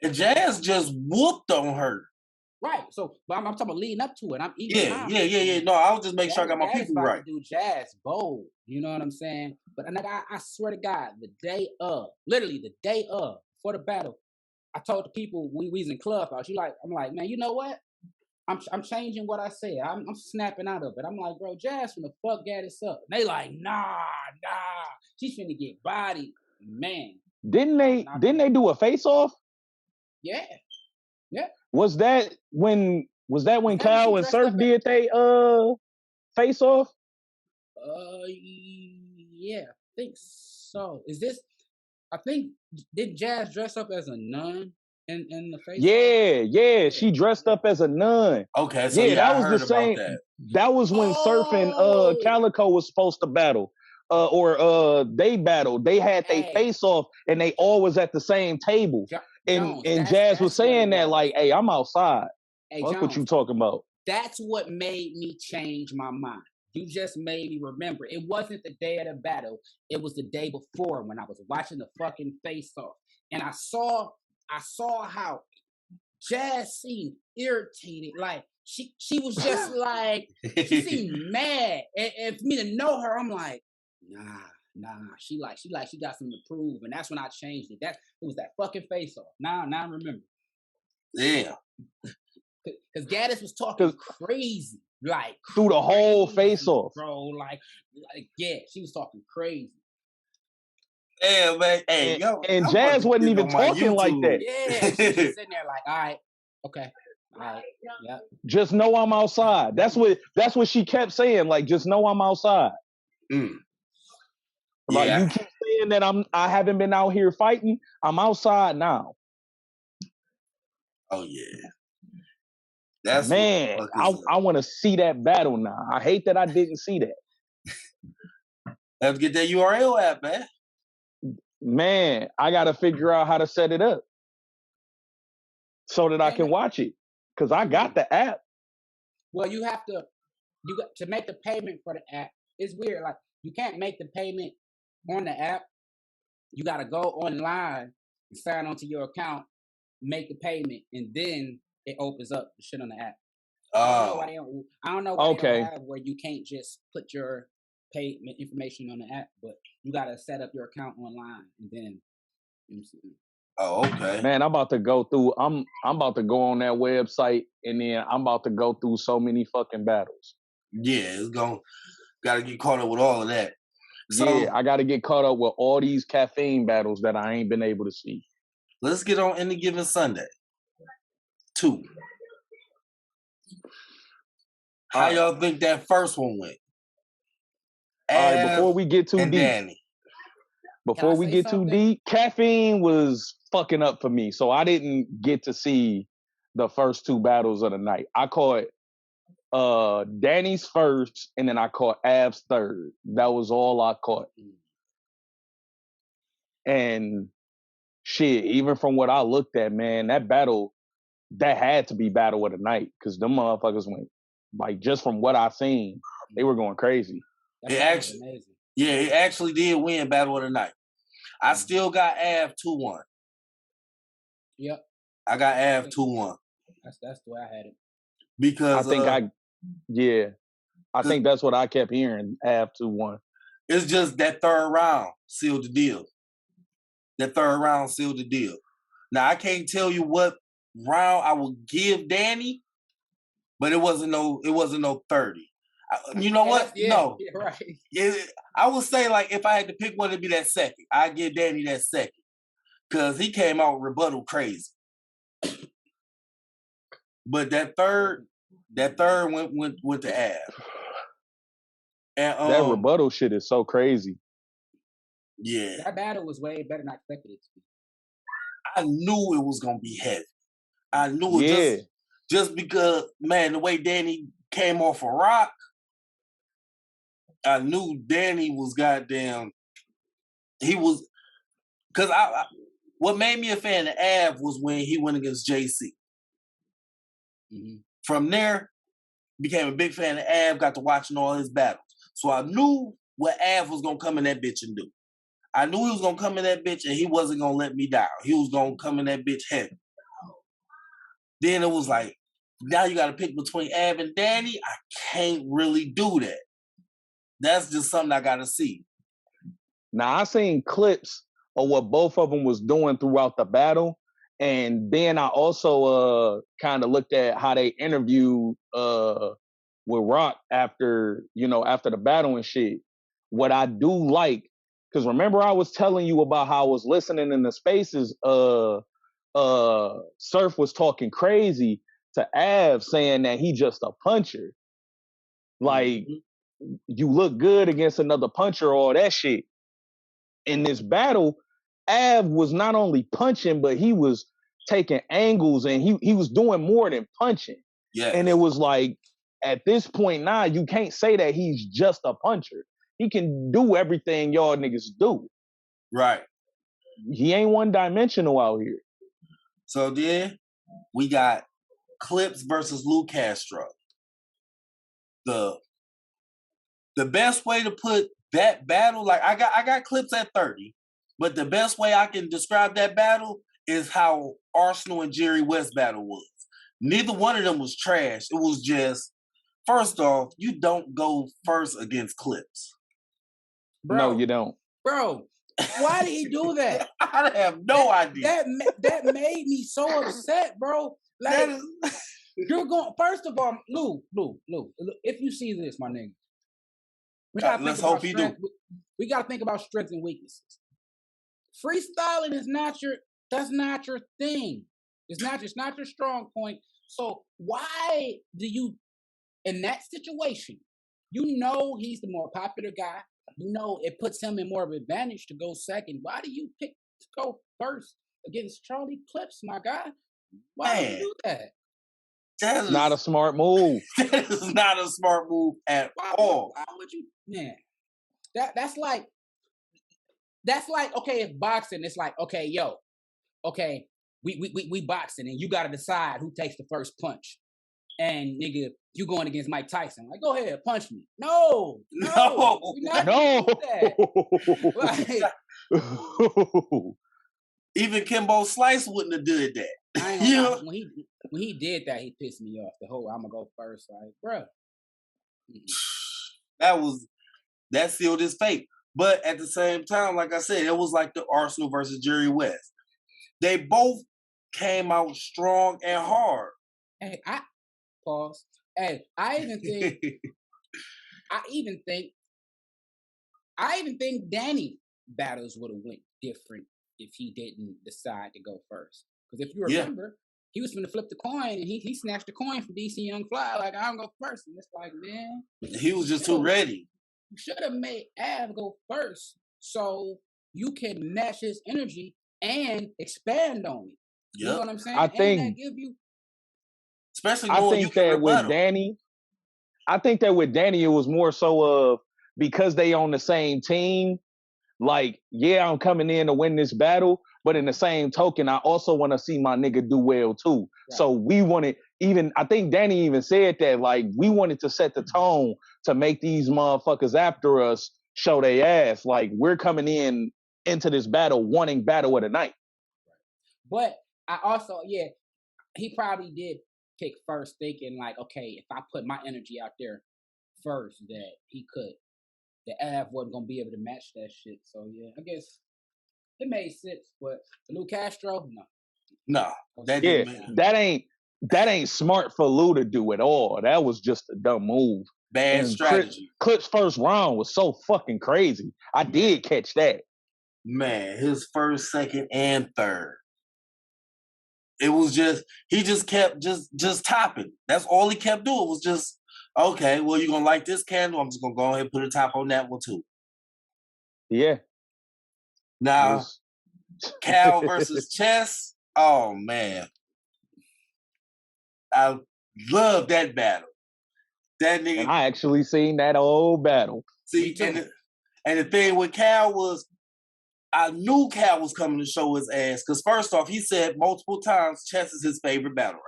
And Jazz just whooped on her. Right. So, but I'm talking about leading up to it. I'm Yeah. No, I was just making sure I got my people right. Do Jazz bold. You know what I'm saying? But I swear to God, literally the day of, for the battle, I told the people we was in clubhouse. I'm like, man, you know what? I'm changing what I said. I'm snapping out of it. I'm like, bro, Jazz finna fuck Gaddis up. And they like, nah. She's finna get bodied. Man. Didn't they do a face off? Yeah. Was that when Kyle and Surf did they face off? Yeah, I think so. Is this I think did Jazz dress up as a nun in the face? Yeah, she dressed up as a nun. Okay, so Yeah, that I was the heard about same. that. That was when Surf and Oh, Calico was supposed to battle. They battled. They had their hey, face off and they all was at the same table. Jones, And Jazz was that's what it saying that was. like, hey, I'm outside. Hey, Fuck what you Jones, talking about. that's what made me change my mind. You just made me remember. It wasn't the day of the battle. It was the day before when I was watching the fucking face off. And I saw how Jazz seemed irritated. Like she was just like, she seemed mad. And for me to know her, I'm like, nah. She got something to prove. And that's when I changed it. It was that fucking face off. Now I remember. Yeah. Because Gaddis was talking crazy. Like through the whole crazy, face off. bro. Like yeah, she was talking crazy. Yeah, man. Hey, yo, and Jazz wasn't even talking like that. Yeah, she was just sitting there like, all right, okay, all right, yeah. Just know I'm outside. That's what she kept saying. Like, just know I'm outside. Mm. Like Yeah. you keep saying that I haven't been out here fighting. I'm outside now. Oh yeah. That's man. I want to see that battle now. I hate that I didn't see that. Let's get that URL app, man. Man, I got to figure out how to set it up so that I can watch it because I got the app. Well, you got to make the payment for the app. It's weird. Like you can't make the payment on the app. You got to go online and sign onto your account, make the payment, and then it opens up the shit on the app. I don't know why they don't have where you can't just put your payment information on the app, but you gotta set up your account online and then. You know what I'm saying? Oh, okay. Man, I'm about to go through. I'm about to go on that website and then I'm about to go through so many fucking battles. Yeah, gotta get caught up with all of that. So, yeah, I gotta get caught up with all these caffeine battles that I ain't been able to see. Let's get on Any Given Sunday 2. How y'all think that first one went? All right, before we get too deep, Danny. Before we get too deep, caffeine was fucking up for me, so I didn't get to see the first 2 battles of the night. I caught Danny's first, and then I caught Av's third. That was all I caught. And shit, even from what I looked at, man, that battle, that had to be battle of the night because them motherfuckers went, like, just from what I seen, they were going crazy. It actually did win battle of the night. I still got Av 2-1. Yep. I got Av 2-1. That's the way I had it. Because I think that's what I kept hearing, Av 2-1. It's just that third round sealed the deal. That third round sealed the deal. Now I can't tell you what round I would give Danny, but it wasn't no 30. You know what? Yeah, no. Yeah, right. I would say, like, if I had to pick one, it'd be that second. I'd give Danny that second. Because he came out rebuttal crazy. But that third went to Av. And that rebuttal shit is so crazy. Yeah. That battle was way better than I expected it to be. I knew it was gonna be heavy. I knew it just because, man, the way Danny came off a rock, I knew Danny was goddamn. He was, because what made me a fan of Av was when he went against JC. Mm-hmm. From there, became a big fan of Av, got to watching all his battles. So I knew what Av was gonna come in that bitch and do. I knew he was gonna come in that bitch and he wasn't gonna let me down. He was gonna come in that bitch heavy. Then it was like, now you gotta pick between Av and Danny. I can't really do that. That's just something I gotta see. Now I seen clips of what both of them was doing throughout the battle, and then I also kind of looked at how they interviewed with Rock after the battle and shit. What I do like, because remember I was telling you about how I was listening in the spaces. Surf was talking crazy to Av, saying that he just a puncher. Like, you look good against another puncher, all that shit. In this battle, Av was not only punching, but he was taking angles and he was doing more than punching. Yeah. And it was like, at this point now, you can't say that he's just a puncher. He can do everything y'all niggas do. Right. He ain't one dimensional out here. So then we got Clips versus Lou Castro. The best way to put that battle, like I got Clips at 30, but the best way I can describe that battle is how Arsenal and Jerry West battle was. Neither one of them was trash. It was just, first off, you don't go first against Clips. Bro, No, you don't. Bro, why did he do that? I have no idea. That made me so upset, bro. Like, you're going, first of all, Lou, if you see this, my nigga, we gotta let's think hope about he strength. We gotta think about strengths and weaknesses. Freestyling is not your thing. It's not your strong point. So why do you, in that situation, you know he's the more popular guy, you know it puts him in more of an advantage to go second. Why do you pick to go first against Charlie Clips, my guy? Why would you do that? That is Not a smart move. That is not a smart move at all. Why would you, man? That's like okay, if boxing, it's like, okay, we boxing and you gotta decide who takes the first punch. And nigga, you going against Mike Tyson. Like, go ahead, punch me. No. We're not gonna do that. Like, even Kimbo Slice wouldn't have did that. I ain't gonna lie, when he did that, he pissed me off. The whole I'm gonna go first, like, bro. That sealed his fate. But at the same time, like I said, it was like the Arsenal versus Jerry West. They both came out strong and hard. Hey, pause. Hey, I even think Danny battles would have went different if he didn't decide to go first. Because if you remember, he was gonna flip the coin and he snatched the coin from DC Young Fly. Like, I'm gonna go first. And it's like, man, he was just too ready. You should have made Av go first so you can match his energy and expand on it. You know what I'm saying? I think that give you, especially I knowing think that with Danny, it was more so of because they on the same team. Like, yeah, I'm coming in to win this battle, but in the same token, I also want to see my nigga do well too. Right. So we wanted, I think Danny even said that, like, we wanted to set the tone to make these motherfuckers after us show their ass. Like, we're coming into this battle wanting battle of the night. But I also, he probably did pick first thinking like, okay, if I put my energy out there first, that the Av wasn't gonna be able to match that shit. So yeah, I guess it made sense. But Lou Castro, no, that ain't smart for Lou to do at all. That was just a dumb move. Bad strategy. Clip's first round was so fucking crazy. I did catch that. Man, his first, second, and third. It was just, he just kept just topping. That's all he kept doing was just, okay, well, you're going to light this candle. I'm just going to go ahead and put a top on that one, too. Yeah. Now, Cal versus Chess. Oh, man. I love that battle. That nigga. And I actually seen that old battle. See, and the thing with Cal was, I knew Cal was coming to show his ass, because first off, he said multiple times Chess is his favorite battle rapper.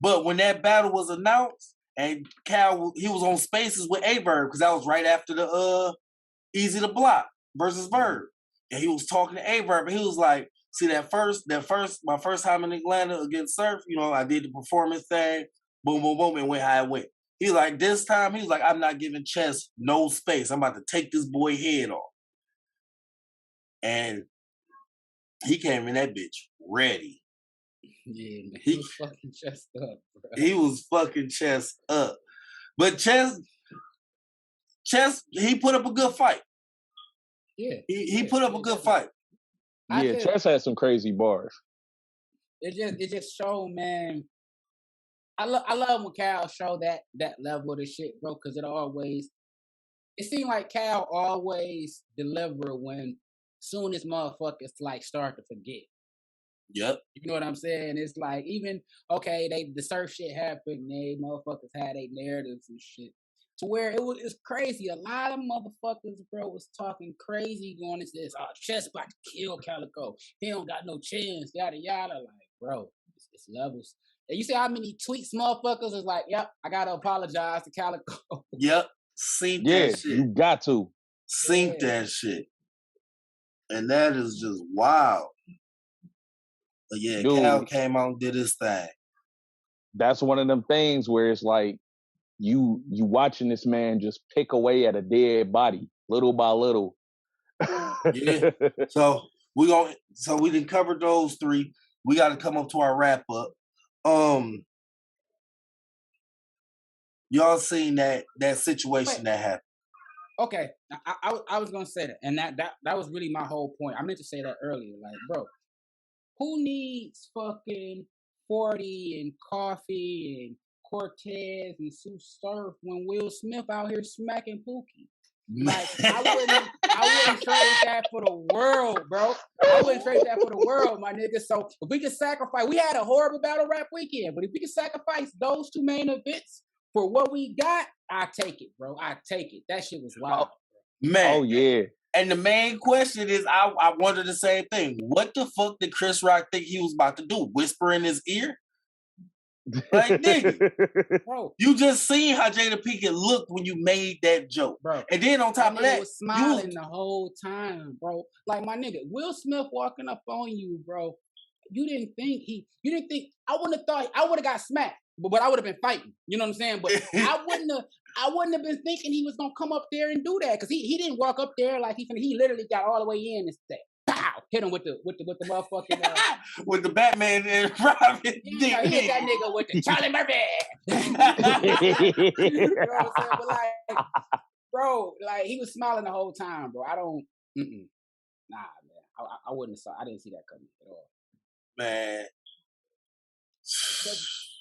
But when that battle was announced, and Cal, he was on Spaces with A-Verb, because that was right after the Easy to Block versus Verb. And he was talking to A-Verb, and he was like, see, my first time in Atlanta against Surf, I did the performance thing, boom, boom, boom, and went how it went. He's like, this time, he was like, I'm not giving Chess no space. I'm about to take this boy head off. And he came in that bitch ready. Yeah, man. He was fucking chest up, bro. He was fucking chest up. But Chess, he put up a good fight. Yeah. He put up a good fight. Yeah, Chess had some crazy bars. It just showed, man. I love when Cal showed that level of the shit, bro, because it seemed like Cal always deliver when soon as motherfuckers like start to forget. Yep. You know what I'm saying? It's like even okay, the surf shit happened. They motherfuckers had their narratives and shit. To where it's crazy. A lot of motherfuckers, bro, was talking crazy going into this. Oh, Chess about to kill Calico. He don't got no chance. Yada yada. Like, bro, it's levels. And you see how many tweets motherfuckers is like, yep, I gotta apologize to Calico. Yep. Sink Yeah, that shit. you got to. Sink that shit. And that is just wild. But yeah, Dude, Cal came out and did his thing. That's one of them things where it's like you watching this man just pick away at a dead body little by little. Yeah. So we didn't cover those three. We got to come up to our wrap up. Y'all seen that situation that happened? Okay, I was gonna say that, and that was really my whole point. I meant to say that earlier. Like, bro, who needs fucking 40 and Coffee and Cortez and Sue Surf when Will Smith out here smacking Pookie? Like, I wouldn't trade that for the world, bro. I wouldn't trade that for the world, my nigga. So if we could sacrifice, we had a horrible battle rap weekend, but if we could sacrifice those two main events for what we got, I take it, bro. I take it. That shit was wild. Man. Oh yeah. And the main question is, I wondered the same thing. What the fuck did Chris Rock think he was about to do? Whisper in his ear? Like, nigga, bro, you just seen how Jada Pinkett looked when you made that joke. Bro. And then on top of that, was smiling the whole time, bro. Like, my nigga, Will Smith walking up on you, bro. You didn't think I wouldn't have got smacked, but I would have been fighting. You know what I'm saying? But I wouldn't have been thinking he was gonna come up there and do that, because he didn't walk up there like he literally got all the way in and said, pow, hit him with the motherfucking with the Batman and Robin. Yeah, he hit that nigga with the Charlie Murphy. You know what I'm saying? But like, bro, like he was smiling the whole time, bro. Nah, man. I wouldn't have I didn't see that coming at all. Man.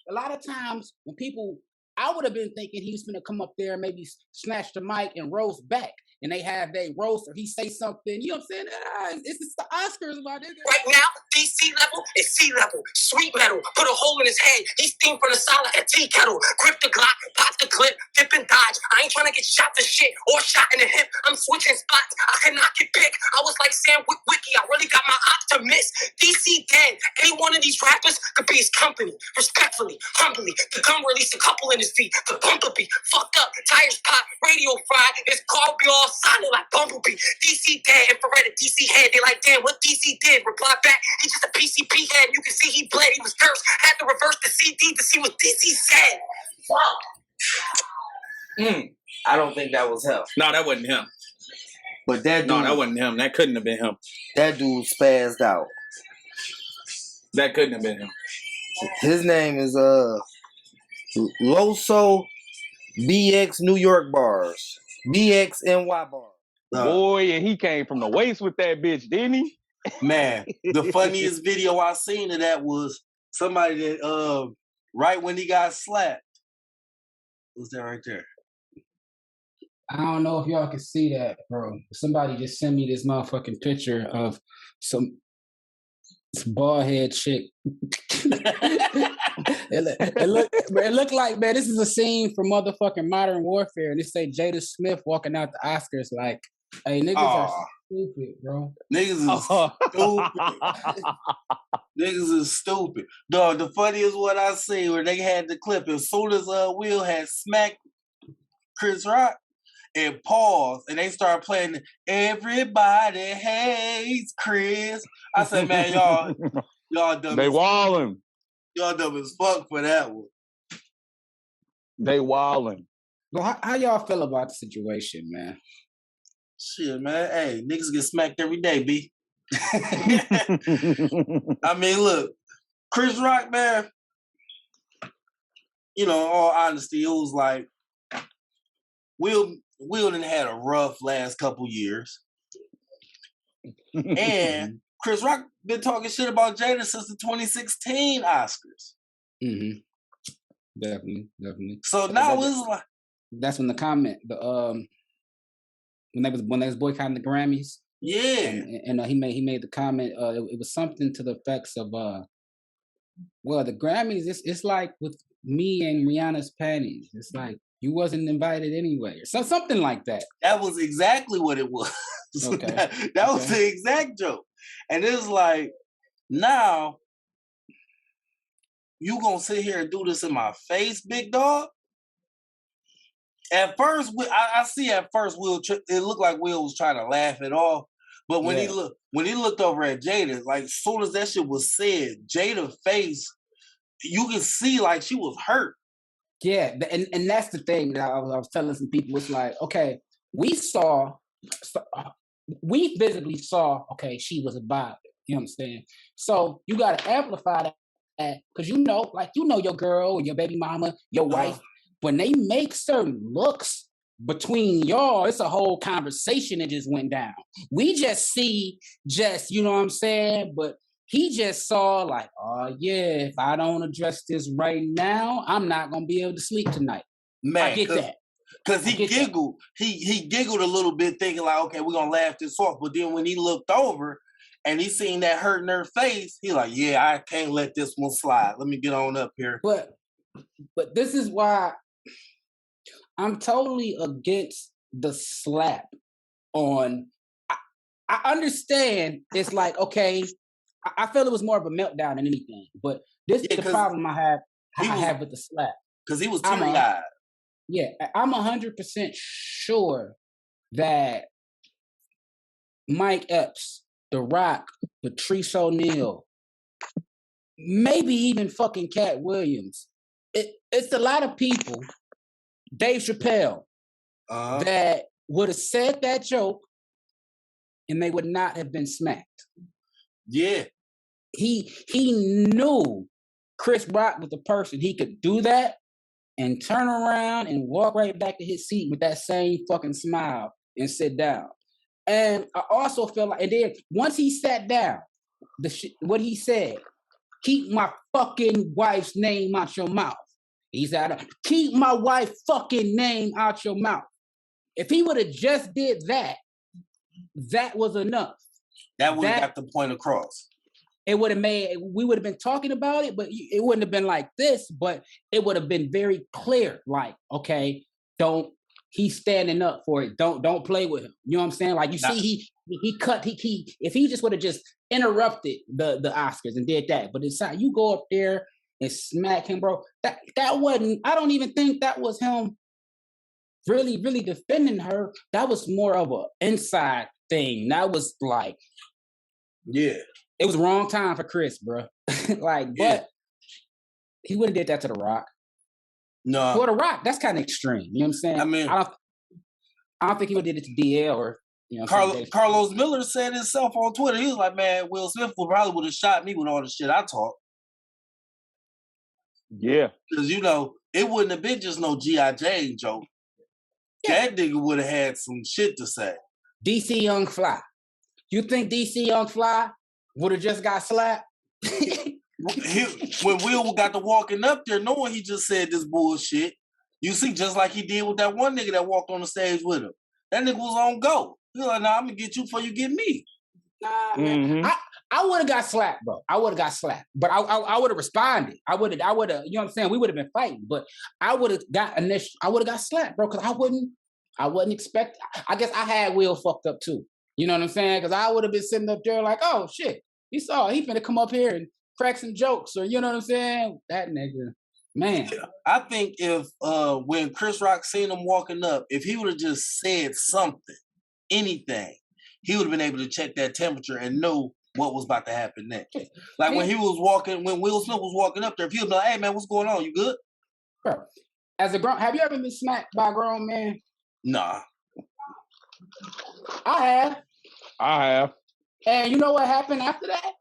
A lot of times when people, I would have been thinking he was gonna come up there and maybe snatch the mic and roast back. And they have their roast or he say something, you know what I'm saying? It's the Oscars, my nigga. Right now, DC level is sea level. Sweet metal, put a hole in his head. He's steamed from the solid at tea kettle. Grip the Glock, pop the clip, dip and dodge. I ain't trying to get shot for shit or shot in the hip. I'm switching spots. I cannot get picked. I was like Sam Wiki. I really got my optimus. DC dead. Any one of these rappers could be his company. Respectfully, humbly. The gun released a couple in his feet. The bumper be fucked up. Tires pop, radio fried. His car be all solid like Bumblebee. DC dead, infrared at DC head. They like, damn, what DC did? Reply back, he just a PCP head. You can see he bled, he was cursed. Had to reverse the CD to see what DC said. Fuck. I don't think that was him. No, that wasn't him. But that dude, No, that wasn't him. That couldn't have been him. That dude spazzed out. That couldn't have been him. His name is Loso BX New York Bars. BXNY Bars. Boy, and he came from the waist with that bitch, didn't he? Man, the funniest video I seen of that was somebody that right when he got slapped. Was that right there? I don't know if y'all can see that, bro. Somebody just sent me this motherfucking picture of some bald head chick. it looked like, man, this is a scene from motherfucking Modern Warfare, and it say Jada Smith walking out the Oscars like, hey, niggas are stupid, bro. Niggas is stupid. Niggas is stupid. Dog, the funniest one I seen where they had the clip, as soon as Will had smacked Chris Rock and paused, and they started playing Everybody Hates Chris. I said, man, y'all dumb. They wildin'. Y'all dumb as fuck for that one. They wildin'. Well, how y'all feel about the situation, man? Shit, man. Hey, niggas get smacked every day, B. I mean, look, Chris Rock, man, you know, in all honesty, it was like, Will done had a rough last couple years. And Chris Rock been talking shit about Jada since the 2016 Oscars. Mm-hmm. Definitely. So now it's like, that's when the comment, when they was boycotting the Grammys, Yeah. And he made the comment. It was something to the effects of well, the Grammys. It's like with me and Rihanna's panties. It's like you wasn't invited anyway, or something like that. That was exactly what it was. Okay. that was the exact joke. And it's like, now you gonna sit here and do this in my face, big dog? At first, I see. At first, Will, it looked like Will was trying to laugh it off. But when he looked over at Jada, like as soon as that shit was said, Jada's face, you can see like she was hurt. Yeah, and that's the thing that I was telling some people. It's like, okay, we visibly saw, okay, she was a bother. You understand? So you got to amplify that because you know your girl or your baby mama, your wife, when they make certain looks between y'all, it's a whole conversation that just went down. We just see, you know what I'm saying? But he just saw like, oh yeah, if I don't address this right now, I'm not gonna be able to sleep tonight. Man, I get that. Cause he giggled. He giggled a little bit, thinking like, okay, we're gonna laugh this off. But then when he looked over and he seen that hurt in her face, he like, yeah, I can't let this one slide. Let me get on up here. But this is why I'm totally against the slap on. I understand it's like, okay, I feel it was more of a meltdown than anything. But this is the problem I have with the slap. Because he was teary-eyed. Yeah, I'm 100% sure that Mike Epps, The Rock, Patrice O'Neal, maybe even fucking Cat Williams. It's a lot of people, Dave Chappelle, that would have said that joke and they would not have been smacked. Yeah. He knew Chris Rock was the person. He could do that and turn around and walk right back to his seat with that same fucking smile and sit down. And I also feel like, and then once he sat down, what he said, keep my fucking wife's name out your mouth. He said, keep my wife's fucking name out your mouth. If he would have just did that, that was enough. That would have got the point across. It would have we would have been talking about it, but it wouldn't have been like this, but it would have been very clear. Like, okay, he's standing up for it. Don't play with him. You know what I'm saying? Like, you see, if he just would have just interrupted the Oscars and did that, but it's not, you go up there and smack him, bro. That wasn't, I don't even think that was him really, really defending her. That was more of an inside thing. That was like, yeah. It was the wrong time for Chris, bro. But he wouldn't have did that to The Rock. No. For The Rock, that's kind of extreme. You know what I'm saying? I mean, I don't think he would have did it to DL or, you know. Carlos Miller said himself on Twitter. He was like, man, Will Smith probably would have shot me with all the shit I talk. Yeah. Because, you know, it wouldn't have been just no G.I. Jane joke. Yeah. That nigga would have had some shit to say. DC Young Fly. You think DC Young Fly would have just got slapped? When Will got to walking up there, knowing he just said this bullshit, you see, just like he did with that one nigga that walked on the stage with him. That nigga was on go. He was like, nah, I'm gonna get you before you get me. Nah, man. I would have got slapped, bro. I would have got slapped. But I would have responded. I would have, you know what I'm saying? We would have been fighting. But I would have got slapped, bro, because I wouldn't expect. I guess I had Will fucked up too. You know what I'm saying? Because I would have been sitting up there like, oh shit, he finna come up here and crack some jokes, or you know what I'm saying? That nigga, man. Yeah, I think if when Chris Rock seen him walking up, if he would have just said something, anything, he would have been able to check that temperature and know what was about to happen next. Like when Will Smith was walking up there, if he was like, hey man, what's going on? You good? Bro, as a grown, have you ever been smacked by a grown man? Nah. I have. I And you know what happened after that?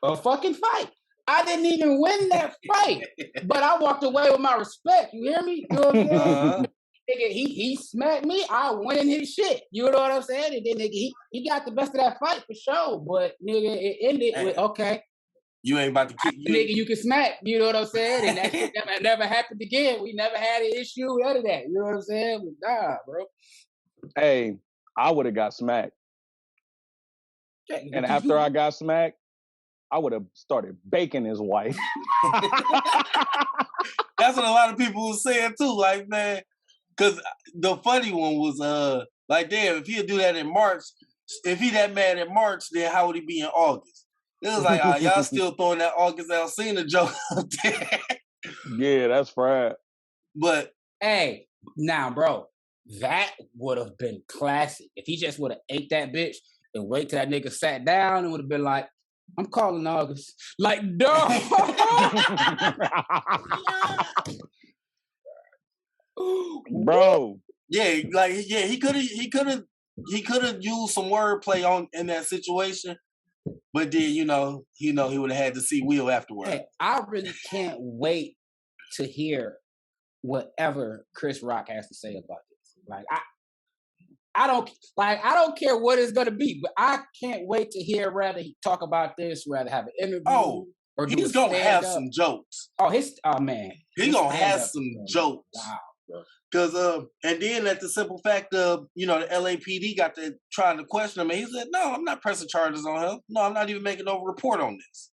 A fucking fight. I didn't even win that fight, but I walked away with my respect. You hear me? You know what I'm saying? Nigga, he smacked me. I went in his shit. You know what I'm saying? And then nigga, he got the best of that fight for sure. But nigga, it ended with okay. You ain't about to kick nigga. You can smack. You know what I'm saying? And that shit never happened again. We never had an issue out of that. You know what I'm saying? But nah, bro. Hey, I would have got smacked. And after I got smacked, I would have started baking his wife. That's what a lot of people were saying too. Like, man, because the funny one was like, damn, if he'd do that in March, if he that mad in March, then how would he be in August? It was like, y'all still throwing that August Alsina joke out there. Yeah, that's fried. But hey, now, bro, that would have been classic. If he just would have ate that bitch and wait till that nigga sat down, it would have been like, I'm calling August. Like, dog. Bro. Yeah, like he could have used some wordplay in that situation, but then he would have had to see Will afterward. Hey, I really can't wait to hear whatever Chris Rock has to say about this. Like I don't care what it's gonna be, but I can't wait to hear rather he talk about this, rather have an interview. Oh, or he's gonna have some jokes. Man. He's gonna have some jokes. Wow, bro. Cause and then at the simple fact of the LAPD got to trying to question him, and he said, "No, I'm not pressing charges on him. No, I'm not even making no report on this."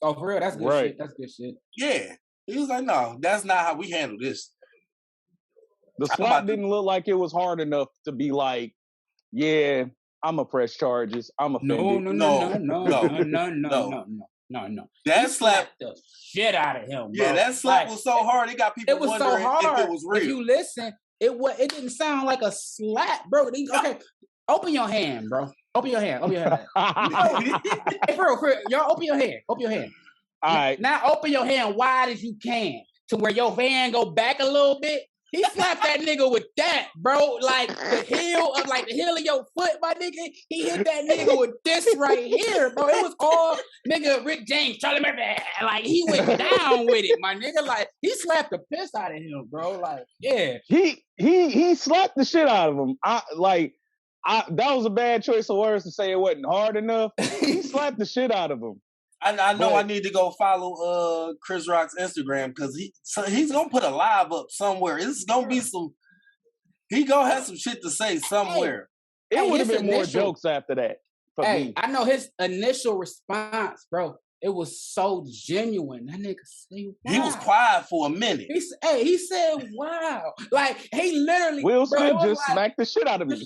Oh, for real? That's good shit. That's good shit. Yeah, he was like, "No, that's not how we handle this." The slap didn't look like it was hard enough to be like, yeah, I'm a press charges. I'm offended. No. That slap the shit out of him. Bro. Yeah, that slap was so hard. It got people wondering if it was real. If you listen, it didn't sound like a slap, bro. Okay, open your hand, bro. Open your hand. Hey, for real, y'all, open your hand. Open your hand. All right. Now open your hand wide as you can to where your hand go back a little bit. He slapped that nigga with that, bro. Like the heel of your foot, my nigga. He hit that nigga with this right here, bro. It was all nigga Rick James, Charlie Murphy. Like he went down with it, my nigga. Like he slapped the piss out of him, bro. Like, yeah. He slapped the shit out of him. That was a bad choice of words to say it wasn't hard enough. He slapped the shit out of him. I know I need to go follow Chris Rock's Instagram because he's gonna put a live up somewhere. It's gonna be he gonna have some shit to say somewhere. It would have been more jokes after that. Hey, I know his initial response, bro. It was so genuine. That nigga said, wow. He was quiet for a minute. He said, wow. Like, he literally... Will Smith just smacked the shit out of me.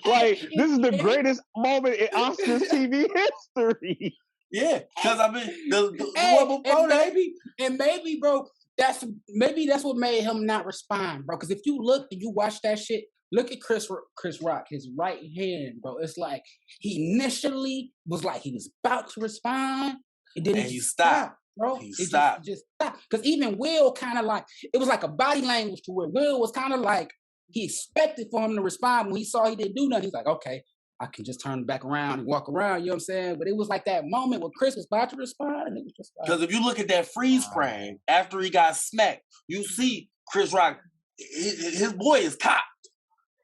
Like, this is the greatest moment in Oscars TV history. Yeah, because I mean, the one before that... And maybe, bro, that's what made him not respond, bro. Because if you look and you watch that shit, look at Chris Rock, his right hand, bro. It's like he initially was like he was about to respond, and then he stopped, bro. He stopped. Just stopped. Because even Will kind of like, it was like a body language to where Will was kind of like, he expected for him to respond. When he saw he didn't do nothing, he's like, okay, I can just turn back around and walk around, you know what I'm saying? But it was like that moment where Chris was about to respond, and it was just like... Because if you look at that freeze frame, after he got smacked, you see Chris Rock, his boy is cocked.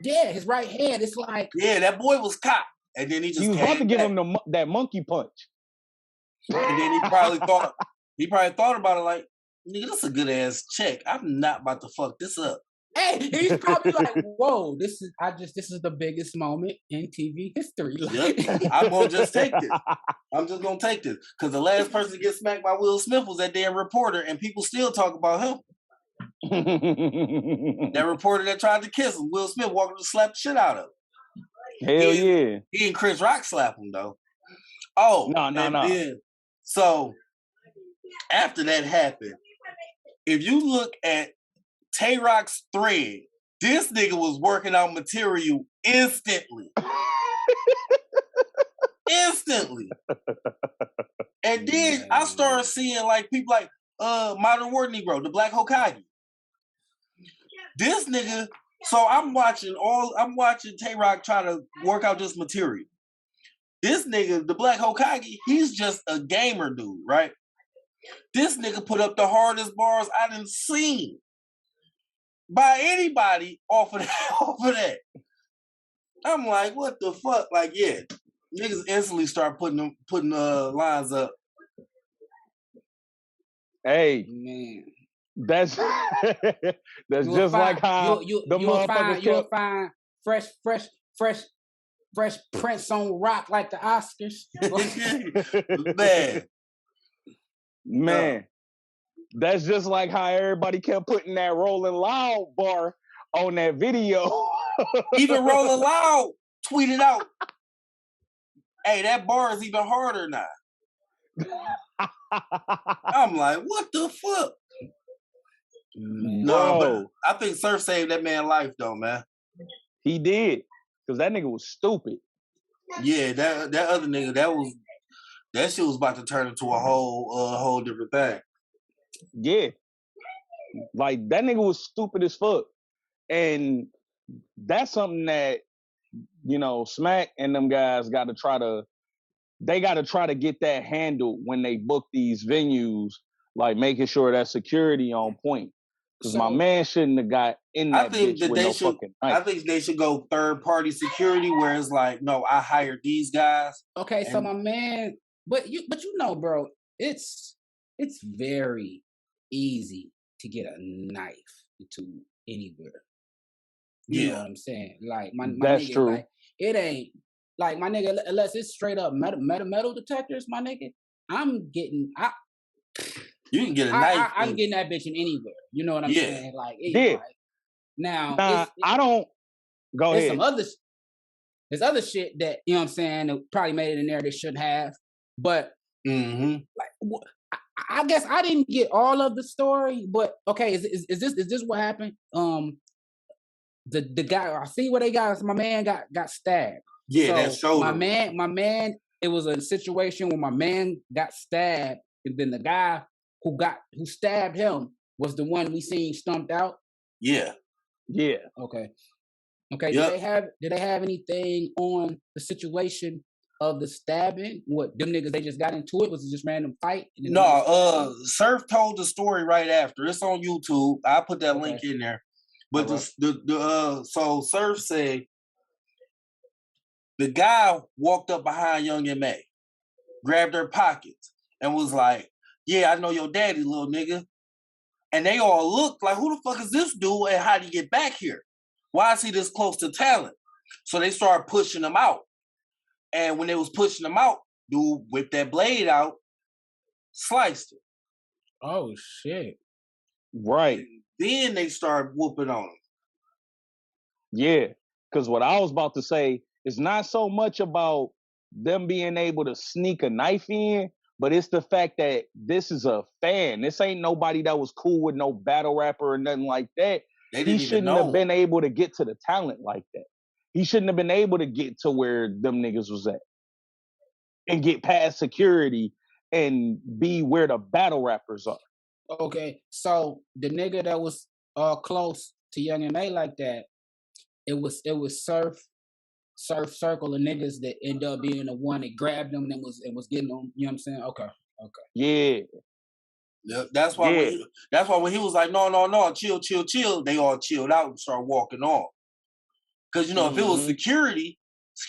Yeah, his right hand, it's like... Yeah, that boy was cocked. And then he just was about to give him that monkey punch. And then he probably thought about it like, nigga, this is a good ass check. I'm not about to fuck this up. Hey, he's probably like, whoa, this is the biggest moment in TV history. Yep. I'm gonna just take this. I'm just gonna take this. Because the last person to get smacked by Will Smith was that damn reporter, and people still talk about him. That reporter that tried to kiss him, Will Smith walked up to slap the shit out of him. Hell yeah. He and Chris Rock slap him though. Oh, no. So after that happened, if you look at Tay Rock's thread, this nigga was working on material instantly. Instantly. And then I started seeing like people like Modern War Negro, the Black Hokage. This nigga, so I'm watching Tay Rock try to work out this material. This nigga, the Black Hokage, he's just a gamer dude, right? This nigga put up the hardest bars I done seen by anybody off of that. I'm like, what the fuck? Like, yeah, niggas instantly start putting lines up. Hey, man, that's just like how you'll find fresh Fresh Prince on rock like the Oscars. Man. That's just like how everybody kept putting that Rolling Loud bar on that video. Even Rolling Loud tweeted out, hey, that bar is even harder now. I'm like, what the fuck? No, but I think Surf saved that man's life though, man. He did. Because that nigga was stupid. Yeah, that other nigga, that shit was about to turn into a whole different thing. Yeah. Like that nigga was stupid as fuck. And that's something that, you know, Smack and them guys gotta try to get that handled when they book these venues, like making sure that security on point. Because my man shouldn't have got in that bitch with no fucking knife. I think they should go third-party security where it's like, no, I hired these guys. Okay, so my man, but you know, bro, it's very easy to get a knife into anywhere. You know what I'm saying? Like my that's nigga, true. Like, it ain't like my nigga unless it's straight up metal detectors, my nigga. You can get a knife. I'm getting that bitch in anywhere. You know what I'm saying? Like, like now I don't go ahead. There's other shit that, you know what I'm saying, that probably made it in there they shouldn't have. But like I guess I didn't get all of the story, but okay, is this what happened? The guy, I see what they got. My man got stabbed. Yeah, so that shoulder. My man. It was a situation where my man got stabbed, and then the guy who stabbed him was the one we seen stumped out. Yeah. Yeah. Okay. Yep. Did they have anything on the situation of the stabbing? What, them niggas, they just got into it? Was it just random fight? No, Surf told the story right after. It's on YouTube. I'll put that link in there. But so Surf said the guy walked up behind Young M.A., grabbed her pockets, and was like, yeah, I know your daddy, little nigga. And they all looked like, who the fuck is this dude and how did he get back here? Why is he this close to talent? So they started pushing him out. And when they was pushing him out, dude whipped that blade out, sliced it. Oh, shit. Right. And then they started whooping on him. Yeah, because what I was about to say is not so much about them being able to sneak a knife in, but it's the fact that this is a fan. This ain't nobody that was cool with no battle rapper or nothing like that. He shouldn't have been able to get to the talent like that. He shouldn't have been able to get to where them niggas was at and get past security and be where the battle rappers are. Okay, so the nigga that was close to Young M.A. like that, it was Surf circle of niggas that end up being the one that grabbed them and was getting them. You know what I'm saying? Okay. Yeah. That's why when he was like, no, chill, they all chilled out and started walking off. Because, you know, if it was security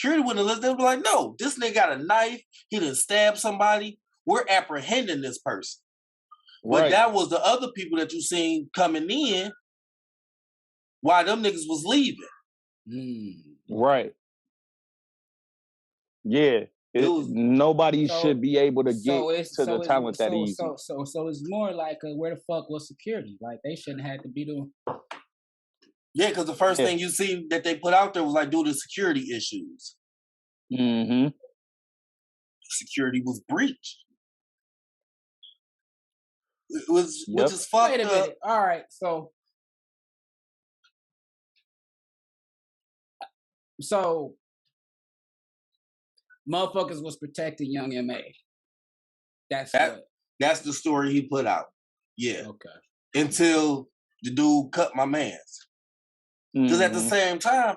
wouldn't have listened. They'd be like, no, this nigga got a knife. He done stabbed somebody. We're apprehending this person. But that was the other people that you seen coming in while them niggas was leaving. Right. Yeah. Nobody should be able to get to the talent that easy. So it's more like where the fuck was security? Like they shouldn't have to be doing. Yeah, because the first thing you see that they put out there was like due to security issues. Security was breached. It was which is fucked Wait a minute. All right, so motherfuckers was protecting Young M.A. That's the story he put out. Yeah. Okay. Until the dude cut my man's. Because at the same time,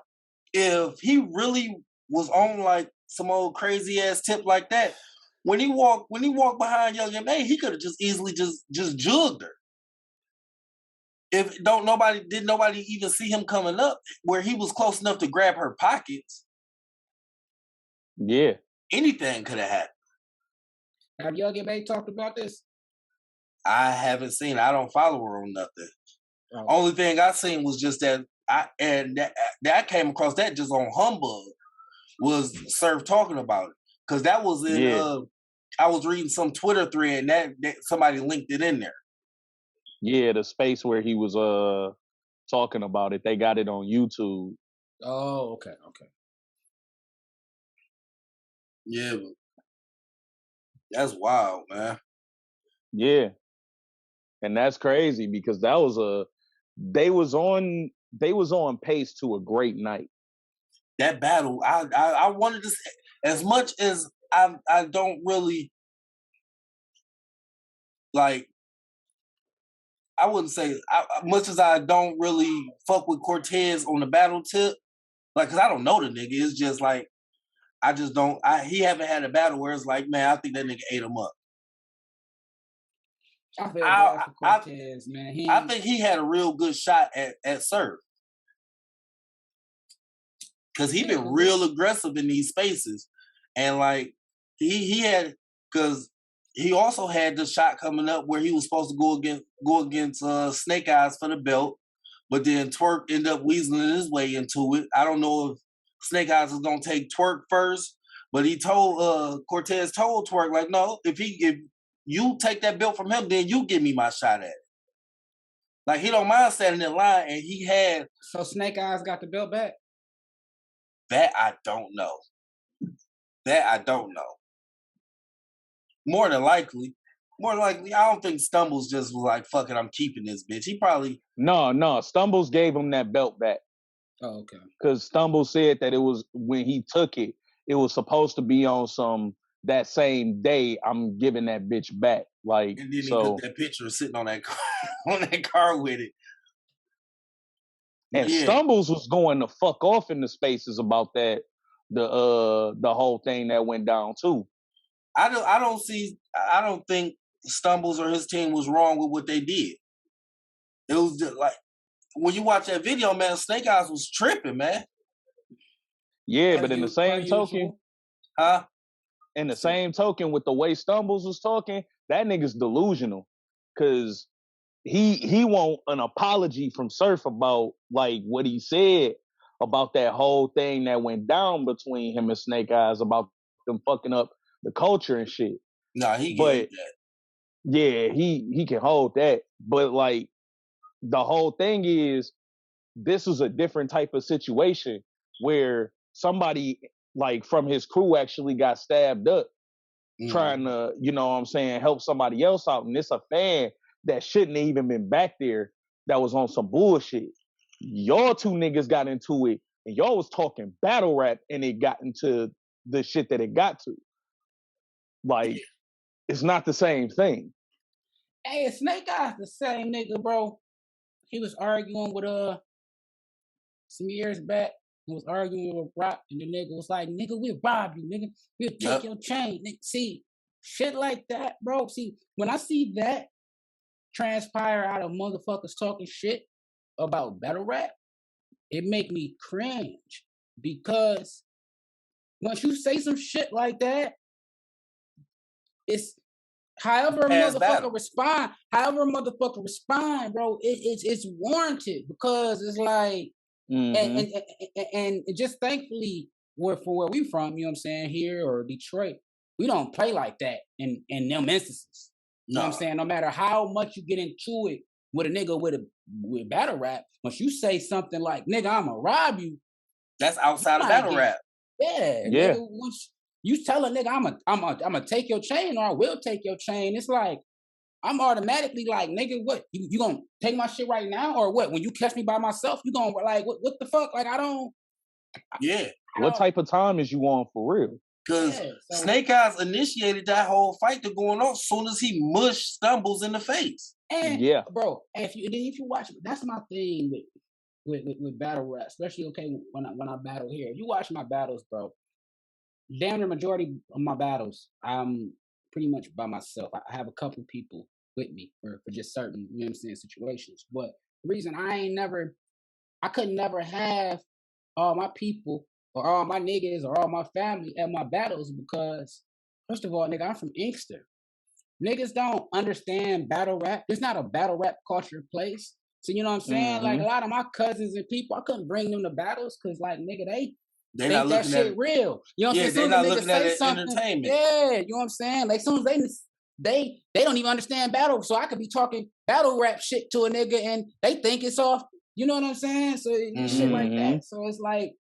if he really was on like some old crazy ass tip like that, when he walked behind Young M.A., he could have just easily just jugged her. If nobody even see him coming up where he was close enough to grab her pockets. Yeah. Anything could have happened. Have Young M.A. talked about this? I haven't seen it. I don't follow her on nothing. Only thing I seen was just that I came across that just on Humbug, was Surf talking about it. Cause that was in I was reading some Twitter thread and that somebody linked it in there. Yeah, the space where he was talking about it. They got it on YouTube. Oh, okay. Yeah, but that's wild, man. Yeah. And that's crazy because that was they was on pace to a great night. That battle, I wanted to say, as much as I don't really like, I wouldn't say much as I don't really fuck with Cortez on the battle tip, like, cause I don't know the nigga. It's just like I just don't. He haven't had a battle where it's like, man, I think that nigga ate him up. I feel bad for Cortez, man. I think he had a real good shot at Surf. Cause he been real aggressive in these spaces. And like he had, cause he also had the shot coming up where he was supposed to go against Snake Eyes for the belt, but then Twerk ended up weaseling his way into it. I don't know if Snake Eyes is gonna take Twerk first, but he told Cortez told Twerk, like, no, if you take that belt from him, then you give me my shot at it. Like, he don't mind standing in line, and he had. So Snake Eyes got the belt back? That I don't know. More than likely, I don't think Stumbles just was like, fuck it, I'm keeping this bitch. He probably. No, Stumbles gave him that belt back. Oh, okay. Because Stumbles said that it was, when he took it, it was supposed to be on some, that same day, I'm giving that bitch back. Like, and then so, he took that picture of sitting on that car, with it. And Stumbles was going to fuck off in the spaces about that, the whole thing that went down too. I don't think Stumbles or his team was wrong with what they did. It was just like, when you watch that video, man, Snake Eyes was tripping, man. Yeah, but in the same token, in the same token, with the way Stumbles was talking, that nigga's delusional. Cause he want an apology from Surf about like what he said about that whole thing that went down between him and Snake Eyes about them fucking up the culture and shit. Nah, he can hold that. Yeah, he can hold that. But like the whole thing is, this was a different type of situation where somebody like from his crew actually got stabbed up trying to, you know what I'm saying, help somebody else out. And it's a fan that shouldn't have even been back there that was on some bullshit. Y'all two niggas got into it and y'all was talking battle rap and it got into the shit that it got to. Like, it's not the same thing. Hey, Snake Eyes the same nigga, bro. He was arguing with some years back. He was arguing with Rock, and the nigga was like, "Nigga, we'll rob you, nigga. We'll take your chain." Nigga, see, shit like that, bro. See, when I see that transpire out of motherfuckers talking shit about battle rap, it make me cringe, because once you say some shit like that, it's however a motherfucker respond, bro, it's warranted, because it's like, and just thankfully, for where we from, you know what I'm saying, here or Detroit, we don't play like that in them instances. You know what I'm saying? No matter how much you get into it with a nigga with battle rap, once you say something like, nigga, I'ma rob you, that's outside of battle rap. Yeah. Nigga, once you tell a nigga, I'ma take your chain, or I will take your chain, it's like, I'm automatically like, nigga, what? You gonna take my shit right now, or what? When you catch me by myself, you gonna like, what the fuck? Like, I don't. Yeah. What type of time is you on for real? Because Snake Eyes initiated that whole fight to going on as soon as he mushed Stumbles in the face. And bro, if you watch, that's my thing with battle rap, especially when I battle here. If you watch my battles, bro, damn the majority of my battles, I'm pretty much by myself. I have a couple people with me for just certain, you know what I'm saying, situations. But the reason I could never have all my people or all my niggas or all my family at my battles, because first of all, nigga, I'm from Inkster. Niggas don't understand battle rap. There's not a battle rap culture place. So you know what I'm saying? Like a lot of my cousins and people, I couldn't bring them to battles because like nigga, they They think not that looking at shit real. You know what I'm yeah, saying? they Soon not as a nigga looking at say it something, entertainment. yeah, you know what I'm saying? Like soon as they don't even understand battle. So I could be talking battle rap shit to a nigga and they think it's off. You know what I'm saying? So shit like that. So it's like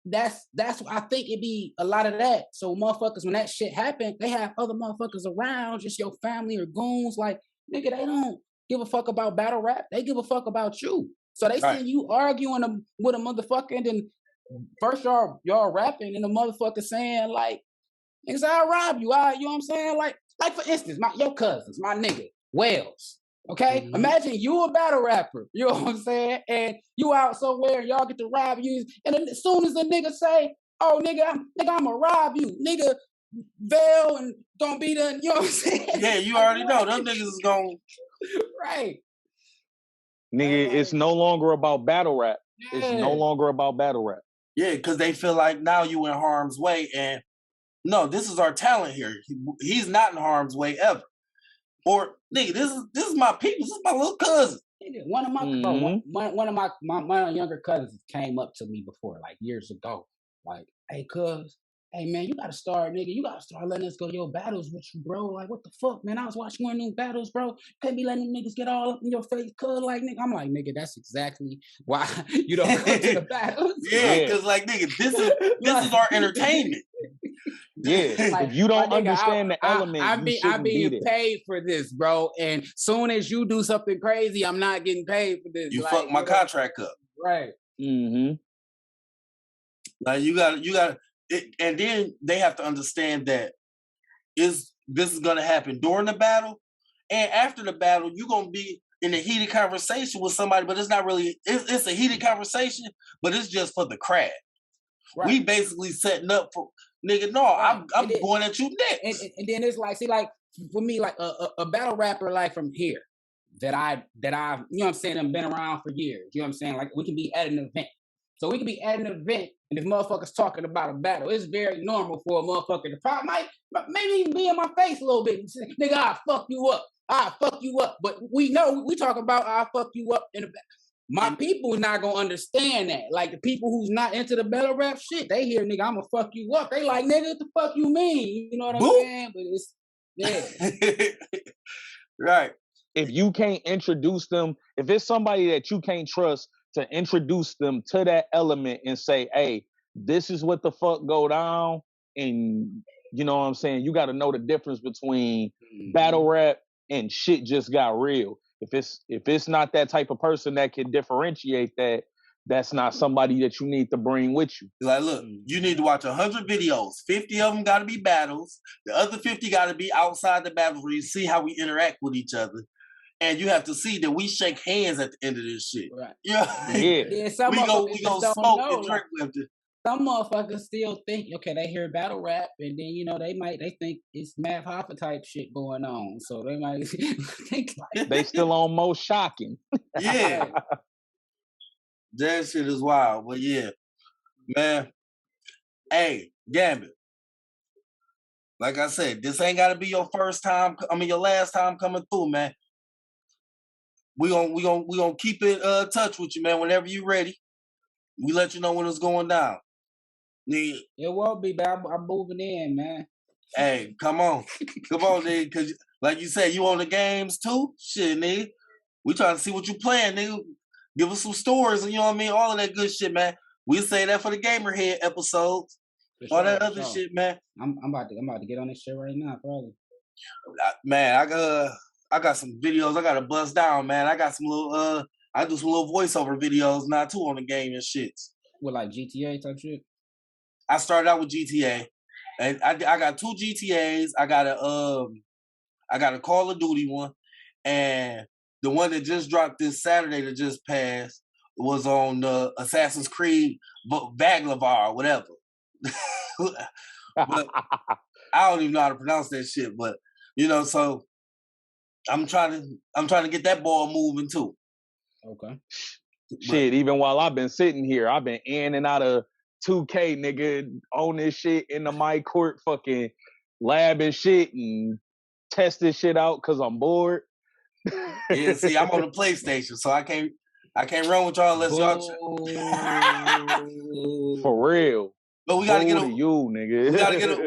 that's I think it be a lot of that. So motherfuckers, when that shit happen, they have other motherfuckers around, just your family or goons. Like nigga, they don't give a fuck about battle rap. They give a fuck about you. So they Right. see you arguing with a motherfucker, and then first y'all rapping, and the motherfucker saying like, "Niggas, I'll rob you." You know what I'm saying? Like for instance, your cousins, my nigga Wells. Okay, imagine you a battle rapper. You know what I'm saying? And you out somewhere, and y'all get to rob you, and then as soon as the nigga say, "Oh, I'ma rob you," nigga, Vel and gonna be done. You know what I'm saying? Yeah, you already know them niggas is gonna right. Nigga, it's no longer about battle rap. It's no longer about battle rap. Yeah, because they feel like now you in harm's way, and no, this is our talent here. He's not in harm's way ever. Or nigga, this is my people. This is my little cousin. One of my one of my younger cousins came up to me before, like years ago, like, "Hey, cuz, hey man, you gotta start, nigga. You gotta start letting us go to your battles with you, bro. Like, what the fuck, man? I was watching one of them battles, bro. You can't be letting them niggas get all up in your face, cuz, like, nigga." I'm like, nigga, that's exactly why you don't go to the battles. Yeah, because like nigga, this is our entertainment. Yeah, like, if you don't nigga, understand the element, you shouldn't I'm be being there. paid for this, bro. And soon as you do something crazy, I'm not getting paid for this. You like, fuck my contract up. Right. Like you got, and then they have to understand that this is gonna happen during the battle, and after the battle, you're gonna be in a heated conversation with somebody, but it's not really. It's a heated conversation, but it's just for the crowd. Right. We basically setting up for nigga. No, right. I'm going at you next. And then it's like, see, like for me, like a battle rapper like from here that I you know what I'm saying, I've been around for years. You know what I'm saying? Like we can be at an event. So we can be at an event and if motherfuckers talking about a battle, it's very normal for a motherfucker to probably maybe even be in my face a little bit and say, "Nigga, I'll fuck you up. I'll fuck you up." But we know we talk about I'll fuck you up in the back. My people is not gonna understand that. Like the people who's not into the battle rap shit, they hear "nigga, I'ma fuck you up." They like, "Nigga, what the fuck you mean?" You know what I'm saying? But it's right. If you can't introduce them, if it's somebody that you can't trust to introduce them to that element and say, "Hey, this is what the fuck go down," and you know what I'm saying, you got to know the difference between battle rap and shit just got real. If it's not that type of person that can differentiate that, that's not somebody that you need to bring with you. Like, look, you need to watch 100 videos. 50 of them got to be battles. The other 50 got to be outside the battles where you see how we interact with each other. And you have to see that we shake hands at the end of this shit. Right. Yeah. Yeah, some we go smoke and drink with it. Some motherfuckers still think, okay, they hear battle rap, and then, you know, they think it's Math Hoffa type shit going on. So they might think like they still on most shocking. Yeah. That shit is wild. But yeah, man. Hey, Gambitt. Like I said, this ain't gotta be your your last time coming through, man. We gonna keep in touch with you, man. Whenever you ready, we let you know when it's going down. It won't be, but I'm moving in, man. Hey, come on, nigga. Because like you said, you on the games too. Shit, nigga. We trying to see what you playing, nigga. Give us some stories, and you know what I mean. All of that good shit, man. We say that for the Gamer Head episodes. All that other shit, man. I'm about to get on this shit right now, probably. Man, I got some videos I gotta bust down, man. I got some little I do some little voiceover videos now too on the game and shit. What, like GTA type shit? I started out with GTA, and I got 2 GTAs. I got a Call of Duty one, and the one that just dropped this Saturday that just passed was on the Assassin's Creed Baglavar or whatever. But I don't even know how to pronounce that shit, but you know, so I'm trying to get that ball moving too. Okay. Shit, even while I've been sitting here, I've been in and out of 2K, nigga, on this shit in the my court fucking lab and shit and test this shit out because I'm bored. Yeah, see, I'm on the PlayStation, so I can't run with y'all unless y'all. For real. But we gotta get a you, nigga.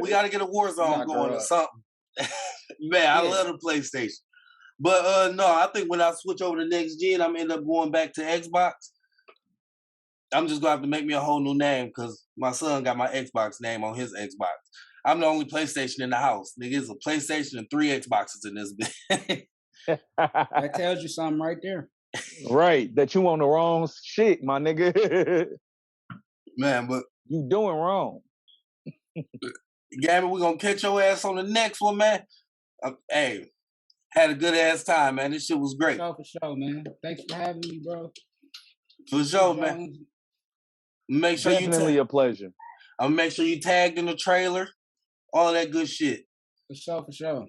we gotta get a Warzone going or something. Man, I love the PlayStation. But no, I think when I switch over to next gen, I'm end up going back to Xbox. I'm just gonna have to make me a whole new name because my son got my Xbox name on his Xbox. I'm the only PlayStation in the house. Nigga, it's a PlayStation and 3 Xboxes in this bitch. That tells you something right there. Right, that you on the wrong shit, my nigga. Man, but you doing wrong. Gambitt, we're gonna catch your ass on the next one, man. Hey, had a good ass time, man. This shit was great. For sure, man. Thanks for having me, bro. For sure, man. Make sure Definitely a pleasure. I'm gonna make sure you tagged in the trailer, all that good shit. For sure.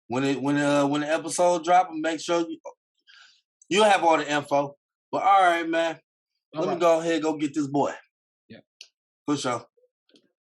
When the episode drop, make sure you'll have all the info. But all right, man. Let me go ahead and go get this boy. Yeah. For sure.